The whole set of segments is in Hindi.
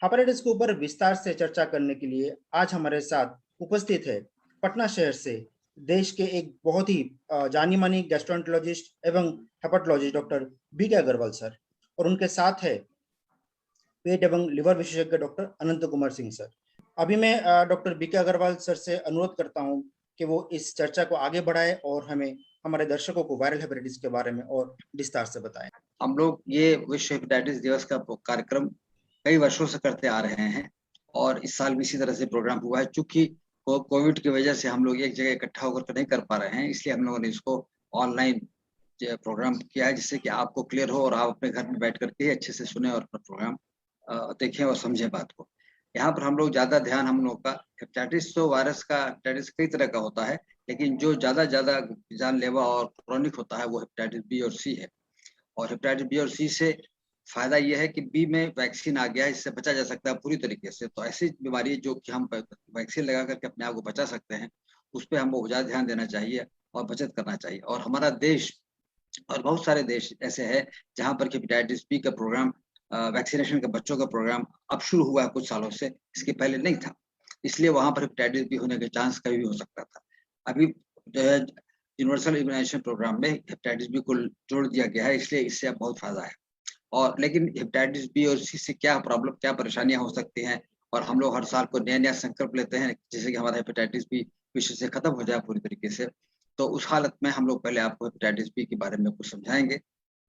हेपेटाइटिस के ऊपर विस्तार से चर्चा करने के लिए आज हमारे साथ उपस्थित है पटना शहर से देश के एक बहुत ही जानी-मानी गैस्ट्रोएंटरोलॉजिस्ट एवं hepatologist doctor B K. Agarwal sir और उनके साथ है पेट एवं लिवर विशेषज्ञ डॉक्टर अनंत कुमार सिंह सर। अभी मैं डॉक्टर बी.के. अग्रवाल सर से अनुरोध करता हूं कि वो इस चर्चा को आगे बढ़ाएं और हमें हमारे दर्शकों को वायरल हेपेटाइटिस के बारे में और विस्तार से बताएं। हम लोग ये विश्व हेपेटाइटिस दिवस का कार्यक्रम कई वर्षों से करते आ रहे हैं और इस साल भी इसी तरह से प्रोग्राम हुआ है। चूंकि कोविड की वजह से हम लोग एक जगह इकट्ठा होकर नहीं कर पा रहे हैं, इसलिए हम लोगों ने इसको ऑनलाइन प्रोग्राम किया है, जिससे कि आपको क्लियर हो और आप अपने घर में बैठ करके अच्छे से सुने और अपना प्रोग्राम देखें और समझें बात को। यहाँ पर हम लोग ज्यादा ध्यान हम लोग का हेपेटाइटिस, तो वायरस का हेपेटाइटिस कई तरह का होता है, लेकिन जो ज्यादा जानलेवा और क्रोनिक होता है वो हेपेटाइटिस बी और सी है। और हेपेटाइटिस बी और सी से फायदा यह है कि बी में वैक्सीन आ गया है, इससे बचा जा सकता है पूरी तरीके से। तो ऐसी बीमारी जो कि हम वैक्सीन लगा करके अपने आप को बचा सकते हैं, उस पर हमको ज्यादा ध्यान देना चाहिए और बचत करना चाहिए। और हमारा देश और बहुत सारे देश ऐसे हैं जहां पर हेपेटाइटिस बी का प्रोग्राम, वैक्सीनेशन का बच्चों का प्रोग्राम अब शुरू हुआ है कुछ सालों से, इसके पहले नहीं था। इसलिए वहां पर हेपेटाइटिस बी होने के चांस कभी भी हो सकता था। अभी जो है यूनिवर्सल इम्यूनाइजेशन प्रोग्राम में हेपेटाइटिस बी को जोड़ दिया गया है, इसलिए इससे अब बहुत फायदा है। और लेकिन हेपेटाइटिस बी और सी से क्या प्रॉब्लम, क्या परेशानियां हो सकती हैं, और हम लोग हर साल को नया संकल्प लेते हैं जैसे कि हमारा हेपेटाइटिस बी विश्व से खत्म हो जाए पूरी तरीके से। तो उस हालत में हम लोग पहले आपको हेपेटाइटिस बी के बारे में कुछ समझाएंगे,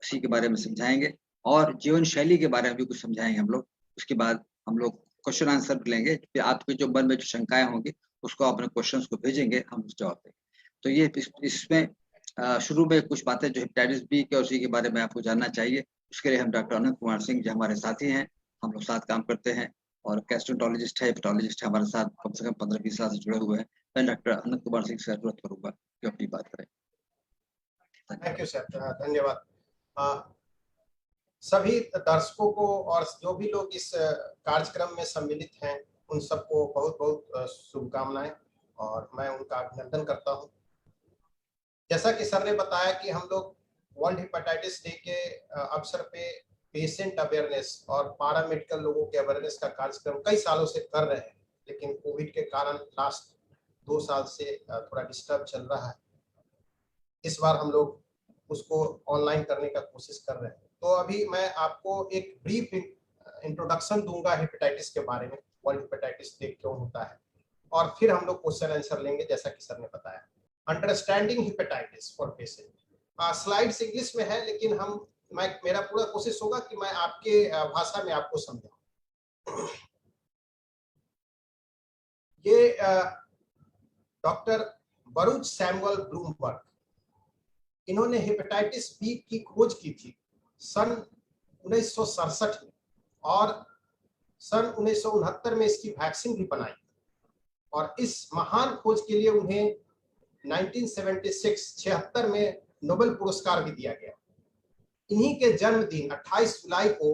सी के बारे में समझाएंगे और जीवन शैली के बारे में भी कुछ समझाएंगे हम लोग। उसके बाद हम लोग क्वेश्चन आंसर लेंगे, फिर आपके जो मन में जो शंकाएं होंगी उसको अपने क्वेश्चंस को भेजेंगे, हम जवाब देंगे। तो ये इसमें शुरू में कुछ बातें जो हेपेटाइटिस बी के और सी के बारे में आपको जानना चाहिए, उसके लिए हम डॉक्टर अनंत कुमार सिंह जो हमारे साथी हैं, हम लोग साथ काम करते हैं और गैस्ट्रोएंटरोलॉजिस्ट है, हेपेटोलॉजिस्ट है, हमारे साथ कम से कम 15-20 साल से जुड़े हुए हैं। मैं डॉक्टर अनंत कुमार सिंह से अनुरोध करूंगा कि अपनी बात करें। थैंक यू सर, धन्यवाद। सभी दर्शकों को और जो भी लोग इस कार्यक्रम में सम्मिलित हैं उन सबको बहुत बहुत शुभकामनाएं और मैं उनका अभिनंदन करता हूं। जैसा कि सर ने बताया कि हम लोग वर्ल्ड हेपेटाइटिस डे के अवसर पे पेशेंट अवेयरनेस और पारामेडिकल लोगों के अवेयरनेस का कार्यक्रम कई सालों से कर रहे हैं, लेकिन कोविड के कारण लास्ट 2 साल से थोड़ा डिस्टर्ब चल रहा है। इस बार हम लोग उसको ऑनलाइन करने का कोशिश कर रहे हैं। तो अभी मैं आपको एक ब्रीफ इंट्रोडक्शन दूंगा हेपेटाइटिस के बारे में, वर्ल्ड हेपेटाइटिस डे क्यों होता है, और फिर हम लोग क्वेश्चन आंसर लेंगे जैसा कि सर ने बताया। Understanding hepatitis for patient, slides English में है, लेकिन मेरा पूरा कोशिश होगा कि मैं आपके भाषा में आपको समझाऊं। ये डॉक्टर बरूच सैमुअल ब्लूमबर्ग, इन्होंने हेपेटाइटिस बी की खोज की थी सन 1967 में और सन 1969 में इसकी वैक्सीन भी बनाई और इस महान खोज के लिए उन्हें 1976 में नोबेल पुरस्कार भी दिया गया। इन्हीं के जन्मदिन 28 जुलाई को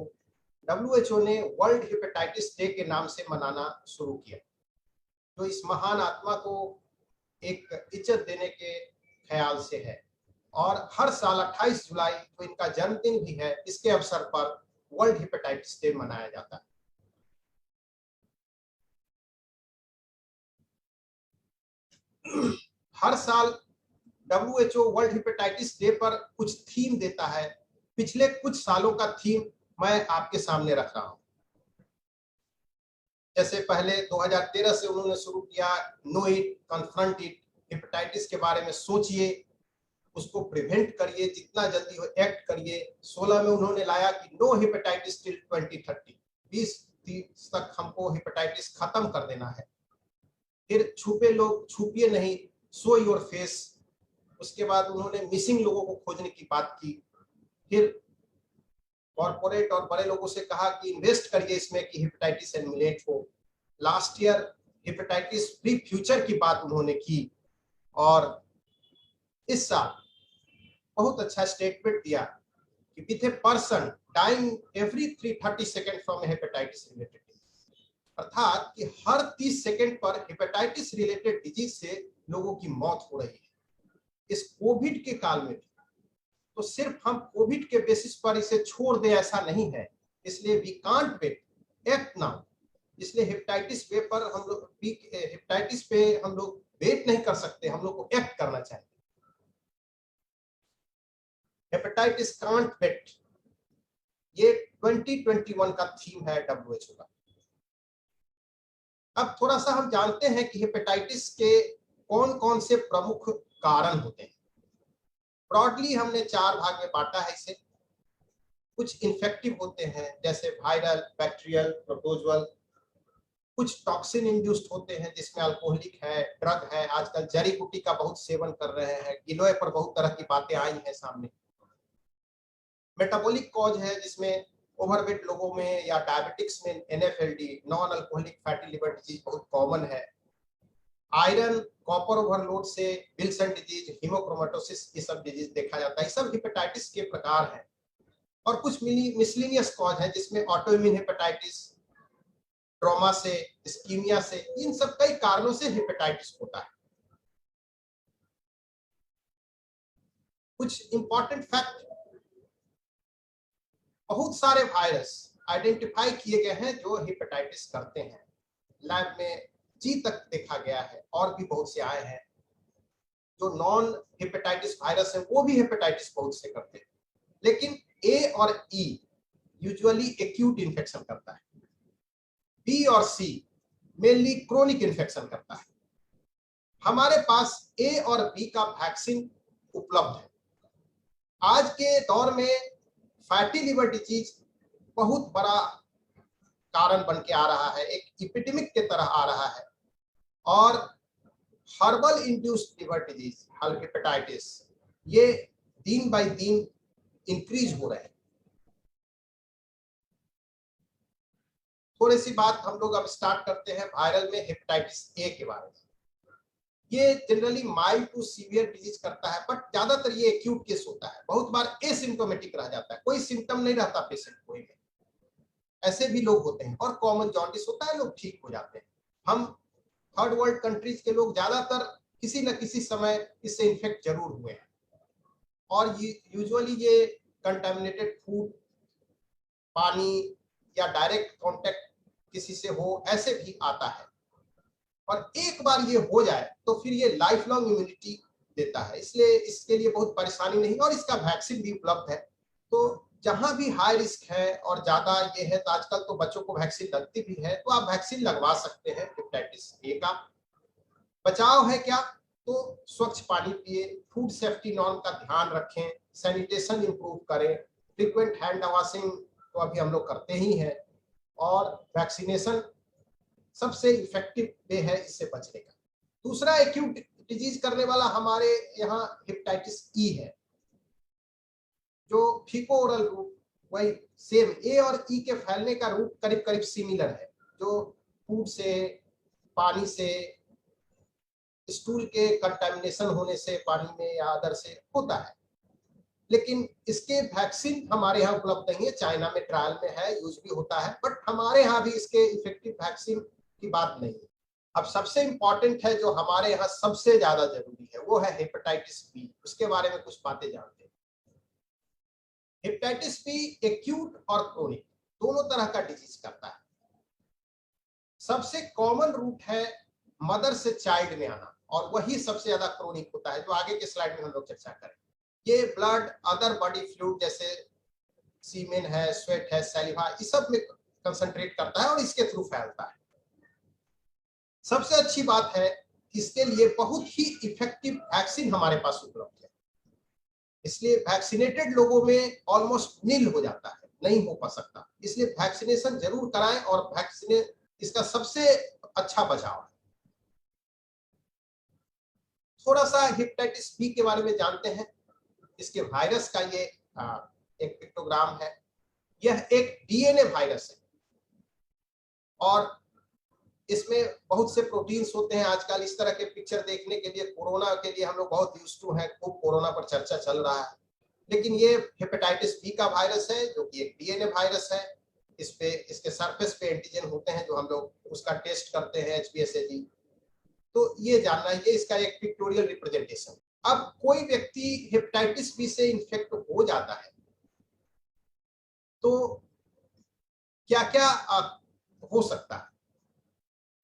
WHO ने वर्ल्ड हेपेटाइटिस डे के नाम से मनाना शुरू किया, जो इस महान आत्मा को एक इज्जत देने के ख्याल से है। और हर साल 28 जुलाई जो इनका जन्मदिन भी है, इसके अवसर पर वर्ल्ड हेपेटाइटिस डे मनाया जाता है। हर साल WHO वर्ल्ड हेपेटाइटिस डे पर कुछ थीम देता है। पिछले कुछ सालों का थीम मैं आपके सामने रख रहा हूं। जैसे पहले 2013 से उन्होंने शुरू किया, know it, confront it, hepatitis के बारे में सोचिए, उसको प्रिवेंट करिए, जितना जल्दी हो एक्ट करिए। 16 में उन्होंने लाया कि नो हेपेटाइटिस टिल 2030, 2030 तक हमको हेपेटाइटिस खत्म कर देना है। फिर छुपिए नहीं, शो योर फेस। उसके बाद उन्होंने मिसिंग लोगों को खोजने की बात की। फिर कॉर्पोरेट और बड़े लोगों से कहा कि इन्वेस्ट करिए इसमें कि हेपेटाइटिस एलिमिनेट हो। Last year hepatitis free future की बात उन्होंने की और इस साल बहुत अच्छा स्टेटमेंट दिया कि with a person dying every 330 second from hepatitis related, अर्थात कि हर 30 सेकेंड पर हेपेटाइटिस रिलेटेड डिजीज से लोगों की मौत हो रही है। इस कोविड के काल में भी तो सिर्फ हम कोविड के बेसिस पर इसे छोड़ दें ऐसा नहीं है, इसलिए वी कांट वेट, एक्ट ना हो। इसलिए हेपेटाइटिस पे पर हम लोग हेपेटाइटिस पे हम लोग वेट नहीं कर सकते, हम लोग को एक्ट करना चाहिए। हेपेटाइटिस कांट वेट, ये 2021 का थीम है WHO का। अब थोड़ा सा हम जानते हैं कि हेपेटाइटिस के कौन कौन से प्रमुख कारण होते हैं। ब्रॉडली हमने 4 भाग में बांटा है इसे। कुछ इन्फेक्टिव होते हैं जैसे वायरल, बैक्टीरियल, प्रोटोजुअल। कुछ टॉक्सिन इंड्यूस्ड होते हैं जिसमें अल्कोहलिक है, ड्रग है, आजकल जड़ी बूटी का बहुत सेवन कर रहे हैं, गिलोय पर बहुत तरह की बातें आई हैं सामने। मेटाबॉलिक कॉज है जिसमें ओवरवेट लोगों में या डायबिटिक्स में NFLD, non alcoholic fatty liver disease बहुत कॉमन है। आयरन, कॉपर ओवरलोड से विल्सन डिजीज, हीमोक्रोमेटोसिस, ये सब डिजीज देखा जाता है। सब हेपेटाइटिस के प्रकार हैं। और कुछ मिसलिनियस कॉज है जिसमें ऑटोइम्यून हेपेटाइटिस, ट्रॉमा से, इस्कीमिया से, इन सब कई कारणों से हेपेटाइटिस होता है। कुछ इंपॉर्टेंट फैक्ट, बहुत सारे वायरस आइडेंटिफाई किए गए हैं जो हेपेटाइटिस करते हैं। लैब में G तक देखा गया है, और भी बहुत से आए हैं। जो नॉन हेपेटाइटिस वायरस है वो भी हेपेटाइटिस बहुत से करते हैं, लेकिन A और E यूजुअली एक्यूट इन्फेक्शन करता है। B और C मेनली क्रोनिक इन्फेक्शन करता है। हमारे पास A और B का वैक्सीन उपलब्ध है। आज के दौर में फैटी लिवर डिजीज बहुत बड़ा कारण बन के आ रहा है, एक एपिडेमिक के तरह आ रहा है। और herbal induced liver disease, hepatitis, ये दिन बाय दिन इंक्रीज हो रहे हैं। थोड़ी सी बात हम लोग अब स्टार्ट करते हैं वायरल में हेपेटाइटिस ए के बारे में। ये generally mild to severe disease करता है, बट ज्यादातर ये एक्यूट केस होता है। बहुत बार एसिम्प्टोमेटिक रह जाता है, कोई सिम्टम नहीं रहता पेशेंट को में। ऐसे भी लोग होते हैं। और कॉमन जॉन्डिस होता है, लोग ठीक हो जाते हैं। हम थर्ड वर्ल्ड कंट्रीज के लोग ज्यादातर किसी न किसी समय इससे इन्फेक्ट जरूर हुए हैं। और यूजुअली ये कंटामिनेटेड फूड, पानी या डायरेक्ट कांटेक्ट किसी से हो, ऐसे भी आता है। और एक बार ये हो जाए तो फिर ये लाइफ लॉन्ग इम्यूनिटी देता है, इसलिए इसके लिए बहुत परेशानी नहीं। और इसका वैक्सीन भी उपलब्ध है। तो जहां भी हाई रिस्क है और ज्यादा ये है, तो आजकल तो बच्चों को वैक्सीन लगती भी है, तो आप वैक्सीन लगवा सकते हैं हेपेटाइटिस ए का। बचाव है क्या? तो स्वच्छ पानी पिए, फूड सेफ्टी नॉर्म का ध्यान रखें, सैनिटेशन इंप्रूव करें, फ्रीक्वेंट हैंड वॉशिंग तो अभी हम लोग करते ही हैं। और वैक्सीनेशन सबसे इफेक्टिव वे है इससे बचने का। दूसरा एक्यूट डिजीज करने वाला हमारे यहाँ हेपेटाइटिस ई है, जो फीको ओरल रूट, वही सेम ए और ई के फैलने का रूट करीब करीब सिमिलर है, जो फूड से, पानी से, स्टूल के कंटामिनेशन होने से पानी में या अदर से होता है। लेकिन इसके वैक्सीन हमारे यहाँ उपलब्ध नहीं है, चाइना में ट्रायल में है, यूज भी होता है, बट हमारे यहाँ भी इसके इफेक्टिव वैक्सीन की बात नहीं है। अब सबसे इंपॉर्टेंट है, जो हमारे यहाँ सबसे ज्यादा जरूरी है, वो है हेपेटाइटिस बी। उसके बारे में कुछ बातें जानते हैं। हेपेटाइटिस बी एक्यूट और क्रोनिक दोनों तरह का डिजीज करता है। सबसे कॉमन रूट है मदर से चाइल्ड में आना, और वही सबसे ज्यादा क्रोनिक होता है, जो आगे के स्लाइड में हम लोग चर्चा करें। ये ब्लड, अदर बॉडी फ्लूइड जैसे सीमेन है, स्वेट है, सैलिवा, इस सब में कंसंट्रेट करता है और इसके थ्रू फैलता है। सबसे अच्छी बात है, इसके लिए बहुत ही इफेक्टिव वैक्सीन हमारे पास उपलब्ध है। इसलिए वैक्सीनेटेड लोगों में ऑलमोस्ट नील हो जाता है, नहीं हो पा सकता। इसलिए वैक्सीनेशन जरूर कराएं, और वैक्सीने इसका सबसे अच्छा बचाव है। थोड़ा सा हेपेटाइटिस बी के बारे में जानते हैं। इसके वायरस का ये एक पिक्टोग्राम है। यह एक डीएनए वायरस है, और इसमें बहुत से प्रोटीन्स होते हैं। आजकल इस तरह के पिक्चर देखने के लिए, कोरोना के लिए हम लोग बहुत यूज्ड टू हैं, खूब कोरोना पर चर्चा चल रहा है। लेकिन ये हेपेटाइटिस बी का वायरस है, जो कि एक डीएनए वायरस है। इस पे, इसके सरफेस पे एंटीजन होते हैं, जो हम लोग उसका टेस्ट करते हैं, HBsAg। तो ये जानना है, ये इसका एक पिक्टोरियल रिप्रेजेंटेशन। अब कोई व्यक्ति हेपेटाइटिस बी से इन्फेक्ट हो जाता है, तो क्या क्या हो सकता है।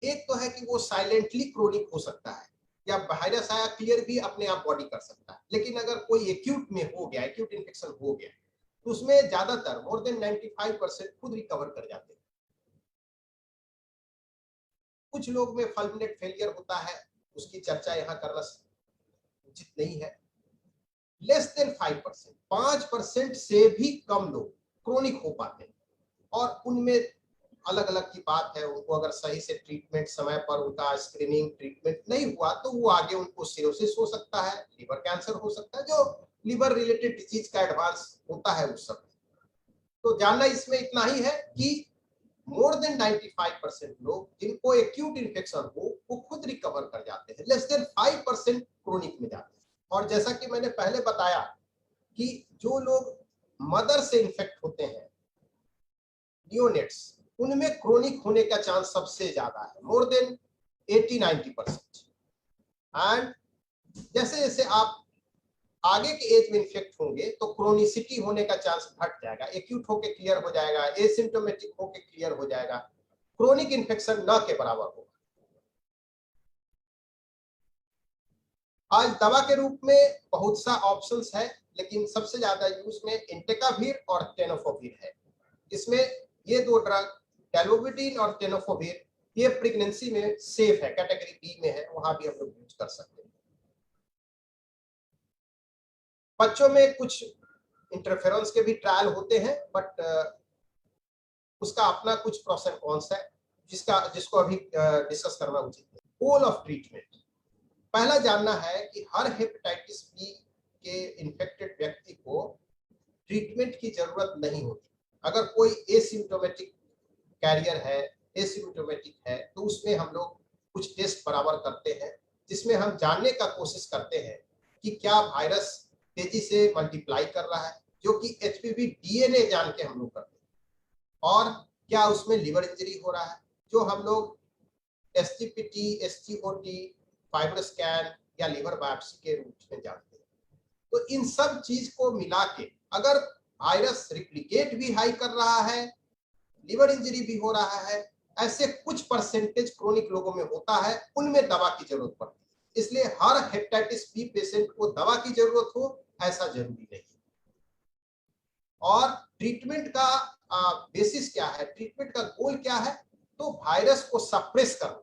एक तो है कि वो साइलेंटली क्रोनिक हो सकता है, या वायरस आया क्लियर भी अपने आप बॉडी कर सकता है। लेकिन अगर कोई एक्यूट में हो गया, एक्यूट इन्फेक्शन हो गया, तो उसमें ज्यादातर मोर देन 95% खुद रिकवर कर जाते हैं। कुछ लोग में फुलमिनेट फेलियर होता है, उसकी चर्चा यहाँ करना उचित नहीं है। लेस देन 5%, 5% से भी कम लोग क्रोनिक हो पाते हैं, और उनमें अलग अलग की बात है। उनको अगर सही से ट्रीटमेंट, समय पर उनका स्क्रीनिंग ट्रीटमेंट नहीं हुआ तो वो आगे उनको सिरोसिस हो सकता है, लिवर कैंसर हो सकता है, जो लिवर रिलेटेड डिजीज का एडवांस होता है उस समय। तो जानना इसमें इतना ही है कि मोर देन 95% लोग जिनको एक्यूट इन्फेक्शन हो वो खुद रिकवर कर जाते हैं, लेस देन 5% क्रोनिक में जाते हैं। और जैसा कि मैंने पहले बताया कि जो लोग मदर से इन्फेक्ट होते हैं, नियोनेट्स, उनमें क्रोनिक होने का चांस सबसे ज्यादा है, मोर देन 80-90%। एंड जैसे जैसे आप आगे के एज में इन्फेक्ट होंगे तो क्रोनिसिटी होने का चांस घट जाएगा, एक्यूट होके क्लियर हो जाएगा, एसिम्प्टोमेटिक होके क्लियर हो जाएगा, क्रोनिक इन्फेक्शन न के बराबर होगा। आज दवा के रूप में बहुत सा ऑप्शंस है, लेकिन सबसे ज्यादा यूज में एंटेकावीर और टेनोफोवीर है। इसमें ये दो ड्रग, टेलोविडिन और टेनोफोवीर, ये प्रेगनेंसी में सेफ है, कैटेगरी बी में है, वहां भी हम लोग यूज कर सकते हैं। बच्चों में कुछ इंटरफेरेंस के भी ट्रायल होते हैं, बट उसका अपना कुछ प्रोस एंड कॉन्स है, जिसको अभी डिस्कस करना उचित है। गोल ऑफ ट्रीटमेंट, पहला जानना है कि हर हेपेटाइटिस बी के इन्फेक्टेड व्यक्ति को ट्रीटमेंट की जरूरत नहीं होती। अगर कोई एसिम्प्टोमेटिक कैरियर है, एसिम्प्टोमेटिक है, तो उसमें हम लोग कुछ टेस्ट बराबर करते हैं, जिसमें हम जानने का कोशिश करते हैं कि क्या वायरस तेजी से मल्टीप्लाई कर रहा है, जो कि एचपीवी डीएनए जान के हम लोग करते हैं, और क्या उसमें लिवर इंजरी हो रहा है, जो हम लोग एसजीपीटी, एसजीओटी, फाइब्रोस्कैन या लिवर बायोप्सी के रूप में जानते हैं। तो इन सब चीज को मिला के अगर वायरस रिप्लिकेट भी हाई कर रहा है, लिवर इंजरी भी हो रहा है, ऐसे कुछ परसेंटेज क्रोनिक लोगों में होता है, उनमें दवा की जरूरत पड़ती है। इसलिए हर हेपेटाइटिस बी पेशेंट को दवा की जरूरत हो ऐसा जरूरी नहीं। और ट्रीटमेंट का बेसिस क्या है, ट्रीटमेंट का गोल क्या है, तो वायरस को सप्रेस करना।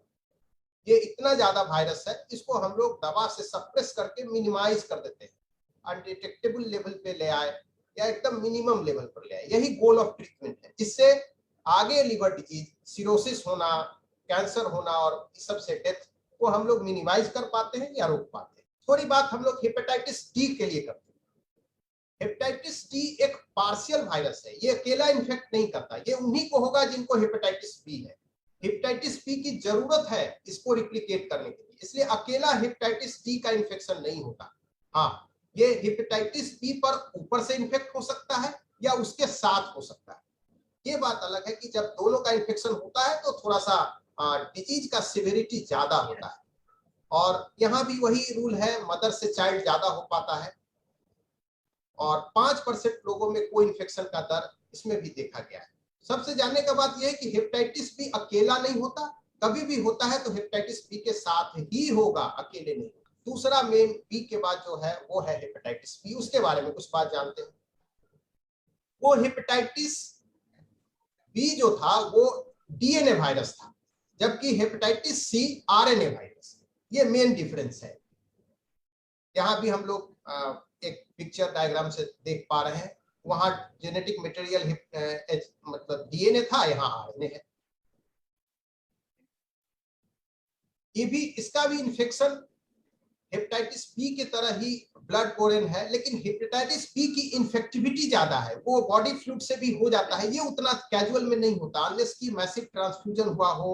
ये इतना ज्यादा वायरस है, इसको हम लोग दवा से सप्रेस करके मिनिमाइज कर देते हैं, अनडिटेक्टेबल लेवल पे ले आए या एकदम मिनिमम लेवल पर ले आए। यही गोल ऑफ ट्रीटमेंट है, जिससे आगे लिवर डिजीज, सिरोसिस होना, कैंसर होना और इस सब से डेथ को हम लोग मिनिमाइज कर पाते हैं या रोक पाते हैं। थोड़ी बात हम लोग हेपेटाइटिस डी के लिए करते हैं। हेपेटाइटिस डी एक पार्शियल वायरस है, ये अकेला इन्फेक्ट नहीं करता, ये उन्हीं को होगा जिनको हेपेटाइटिस बी है। हेपेटाइटिस बी की जरूरत है इसको रिप्लिकेट करने के लिए, इसलिए अकेला हेपेटाइटिस डी का इन्फेक्शन नहीं होता। हाँ, ये हेपेटाइटिस बी पर ऊपर से इन्फेक्ट हो सकता है या उसके साथ हो सकता है। ये बात अलग है कि जब दोनों का इन्फेक्शन होता है तो थोड़ा सा डिजीज का सिविरिटी ज्यादा होता है, और यहाँ भी वही रूल है, मदर से चाइल्ड ज्यादा हो पाता है, और 5% लोगों में कोई इन्फेक्शन का दर इसमें भी देखा गया है। सबसे जानने का बात यह है कि हेपेटाइटिस बी अकेला नहीं होता, कभी भी होता है तो हेपेटाइटिस बी के साथ ही होगा, अकेले नहीं। दूसरा मेन बी के बाद जो है वो है हेपेटाइटिस बी, उसके बारे में कुछ बात जानते हैं। वो हेपेटाइटिस बी जो था वो डीएनए वायरस था, जबकि हेपेटाइटिस सी आरएनए वायरस। ये मेन डिफरेंस है। यहाँ भी हम लोग एक पिक्चर डायग्राम से देख पा रहे हैं, वहां जेनेटिक मटेरियल मतलब डीएनए था, यहाँ आरएनए है। ये भी, इसका भी इन्फेक्शन हेपेटाइटिस बी की तरह ही ब्लड बोरेन है, लेकिन हेपेटाइटिस बी की इन्फेक्टिविटी ज्यादा है, वो बॉडी फ्लूइड से भी हो जाता है, ये उतना कैजुअल में नहीं होता, अनलेस की मैसिव ट्रांसफ्यूजन हुआ हो।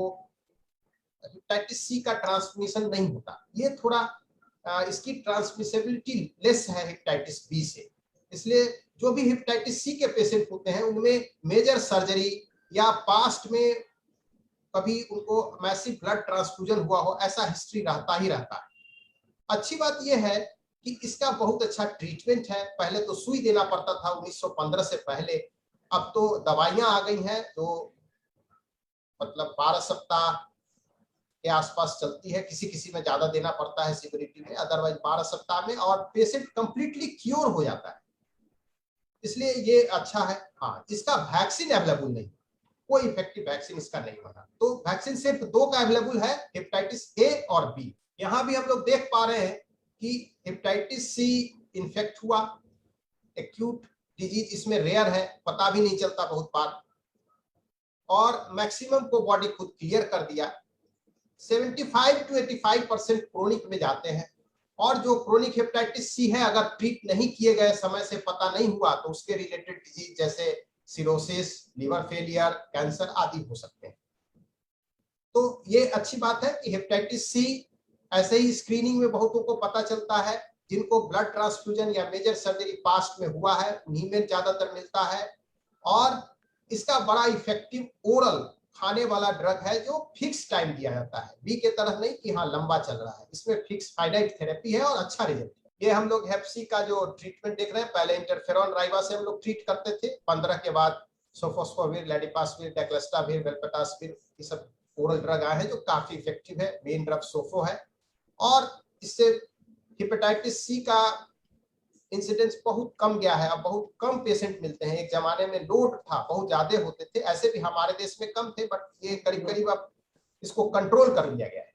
हेपेटाइटिस सी का ट्रांसमिशन नहीं होता, ये थोड़ा इसकी ट्रांसमिसिबिलिटी लेस है हेपेटाइटिस बी से। इसलिए जो भी हेपेटाइटिस सी के पेशेंट होते हैं उनमें मेजर सर्जरी या पास्ट में कभी उनको मैसिव ब्लड ट्रांसफ्यूजन हुआ हो, ऐसा हिस्ट्री रहता ही रहता है। अच्छी बात यह है कि इसका बहुत अच्छा ट्रीटमेंट है। पहले तो सुई देना पड़ता था 1915 से पहले, अब तो दवाइयां आ गई हैं जो मतलब 12 सप्ताह के आसपास चलती है, किसी किसी में ज्यादा देना पड़ता है सिविरिटी में, अदरवाइज 12 सप्ताह में, और पेशेंट कंप्लीटली क्योर हो जाता है, इसलिए ये अच्छा है। हाँ, इसका वैक्सीन अवेलेबल नहीं, कोई इफेक्टिव वैक्सीन इसका नहीं बना, तो वैक्सीन सिर्फ 2 का अवेलेबल है, हेपेटाइटिस ए और बी। यहाँ भी हम लोग देख पा रहे हैं कि हेपेटाइटिस सी इन्फेक्ट हुआ, एक्यूट डिजीज इसमें रेयर है, पता भी नहीं चलता बहुत बार, और मैक्सिमम को बॉडी खुद क्लियर कर दिया। 75 to 85% क्रोनिक में जाते हैं, और जो क्रोनिक हेपेटाइटिस सी है अगर ट्रीट नहीं किए गए, समय से पता नहीं हुआ, तो उसके रिलेटेड डिजीज जैसे सिरोसिस, लिवर फेलियर, कैंसर आदि हो सकते हैं। तो ये अच्छी बात है कि हेपेटाइटिस सी ऐसे ही स्क्रीनिंग में बहुतों को पता चलता है, जिनको ब्लड ट्रांसफ्यूजन या मेजर सर्जरी पास्ट में हुआ है उन्हीं में ज्यादातर मिलता है, और इसका बड़ा इफेक्टिव ओरल खाने वाला ड्रग है जो फिक्स टाइम दिया जाता है, बी के तरह नहीं कि हाँ लंबा चल रहा है, इसमें फिक्स फाइनाइट थेरेपी है और अच्छा रिजल्ट है। ये हम लोग हेप सी का जो ट्रीटमेंट देख रहे हैं, पहले इंटरफेरॉन राइबा से हम लोग ट्रीट करते थे, 15 के बाद सोफोस्फोविर, लेडिपासविर, डेक्लेस्टाविर, वेल्पेटासविर, ये सब ओरल ड्रग आए हैं जो काफी इफेक्टिव है। मेन ड्रग सोफो है, और इससे हेपेटाइटिस सी का इंसिडेंस बहुत कम गया है, अब बहुत कम पेशेंट मिलते हैं। एक जमाने में लोड था, बहुत ज्यादा होते थे, ऐसे भी हमारे देश में कम थे, बट ये करीब करीब अब इसको कंट्रोल कर लिया गया है।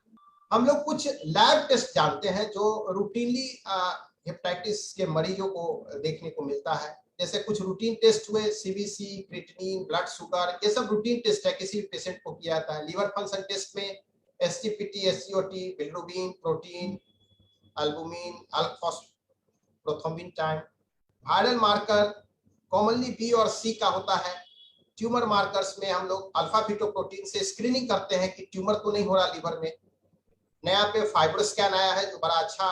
हम लोग कुछ लैब टेस्ट जानते हैं जो रूटीनली हेपेटाइटिस के मरीजों को देखने को मिलता है, जैसे कुछ रूटीन टेस्ट हुए, सीबीसी, क्रिएटिनिन, ब्लड शुगर, ये सब रूटीन टेस्ट है, किसी भी पेशेंट को किया जाता है। लीवर फंक्शन टेस्ट में SGPT, SGOT, bilirubin, protein, albumin, अल्फॉस्फोथ्रोम्बिन time. Viral marker commonly B और सी का होता है। ट्यूमर मार्कर्स में हम लोग अल्फा फीटोप्रोटीन से स्क्रीनिंग करते हैं कि ट्यूमर तो नहीं हो रहा लीवर में। नया पे फाइब्रोस्कैन आया है जो बड़ा अच्छा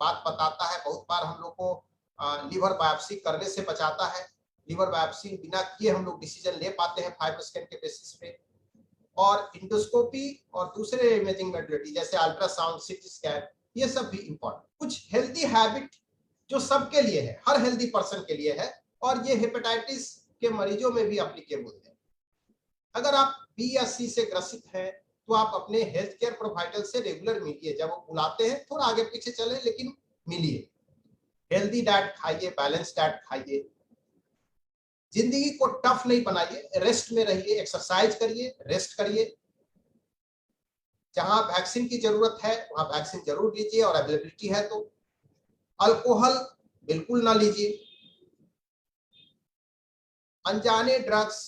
बात बताता है, बहुत बार हम लोग को लीवर बायोप्सी करने से बचाता है। लीवर बायोप्सी बिना किए हम लोग डिसीजन ले पाते हैं फाइब्रोस्कैन के बेसिस पे। और इंडोस्कोपी और दूसरे इमेजिंग मेथड जैसे अल्ट्रासाउंड, सीटी स्कैन, ये सब भी इंपॉर्टेंट। कुछ हेल्दी हैबिट जो सबके लिए है, हर हेल्दी पर्सन के लिए है, और ये हेपेटाइटिस के मरीजों में भी एप्लीकेबल है। अगर आप बी या सी से ग्रसित हैं तो आप अपने हेल्थ केयर प्रोवाइडर से रेगुलर मिलिए, जब वो बुलाते हैं थोड़ा आगे पीछे चले लेकिन मिलिए। हेल्दी डाइट खाइए, बैलेंस डाइट खाइए, जिंदगी को टफ नहीं बनाइए, रेस्ट में रहिए, एक्सरसाइज करिए, रेस्ट करिए। जहां वैक्सीन की जरूरत है वहां वैक्सीन जरूर लीजिए, और अवेलेबिलिटी है तो। अल्कोहल बिल्कुल ना लीजिए। अनजाने ड्रग्स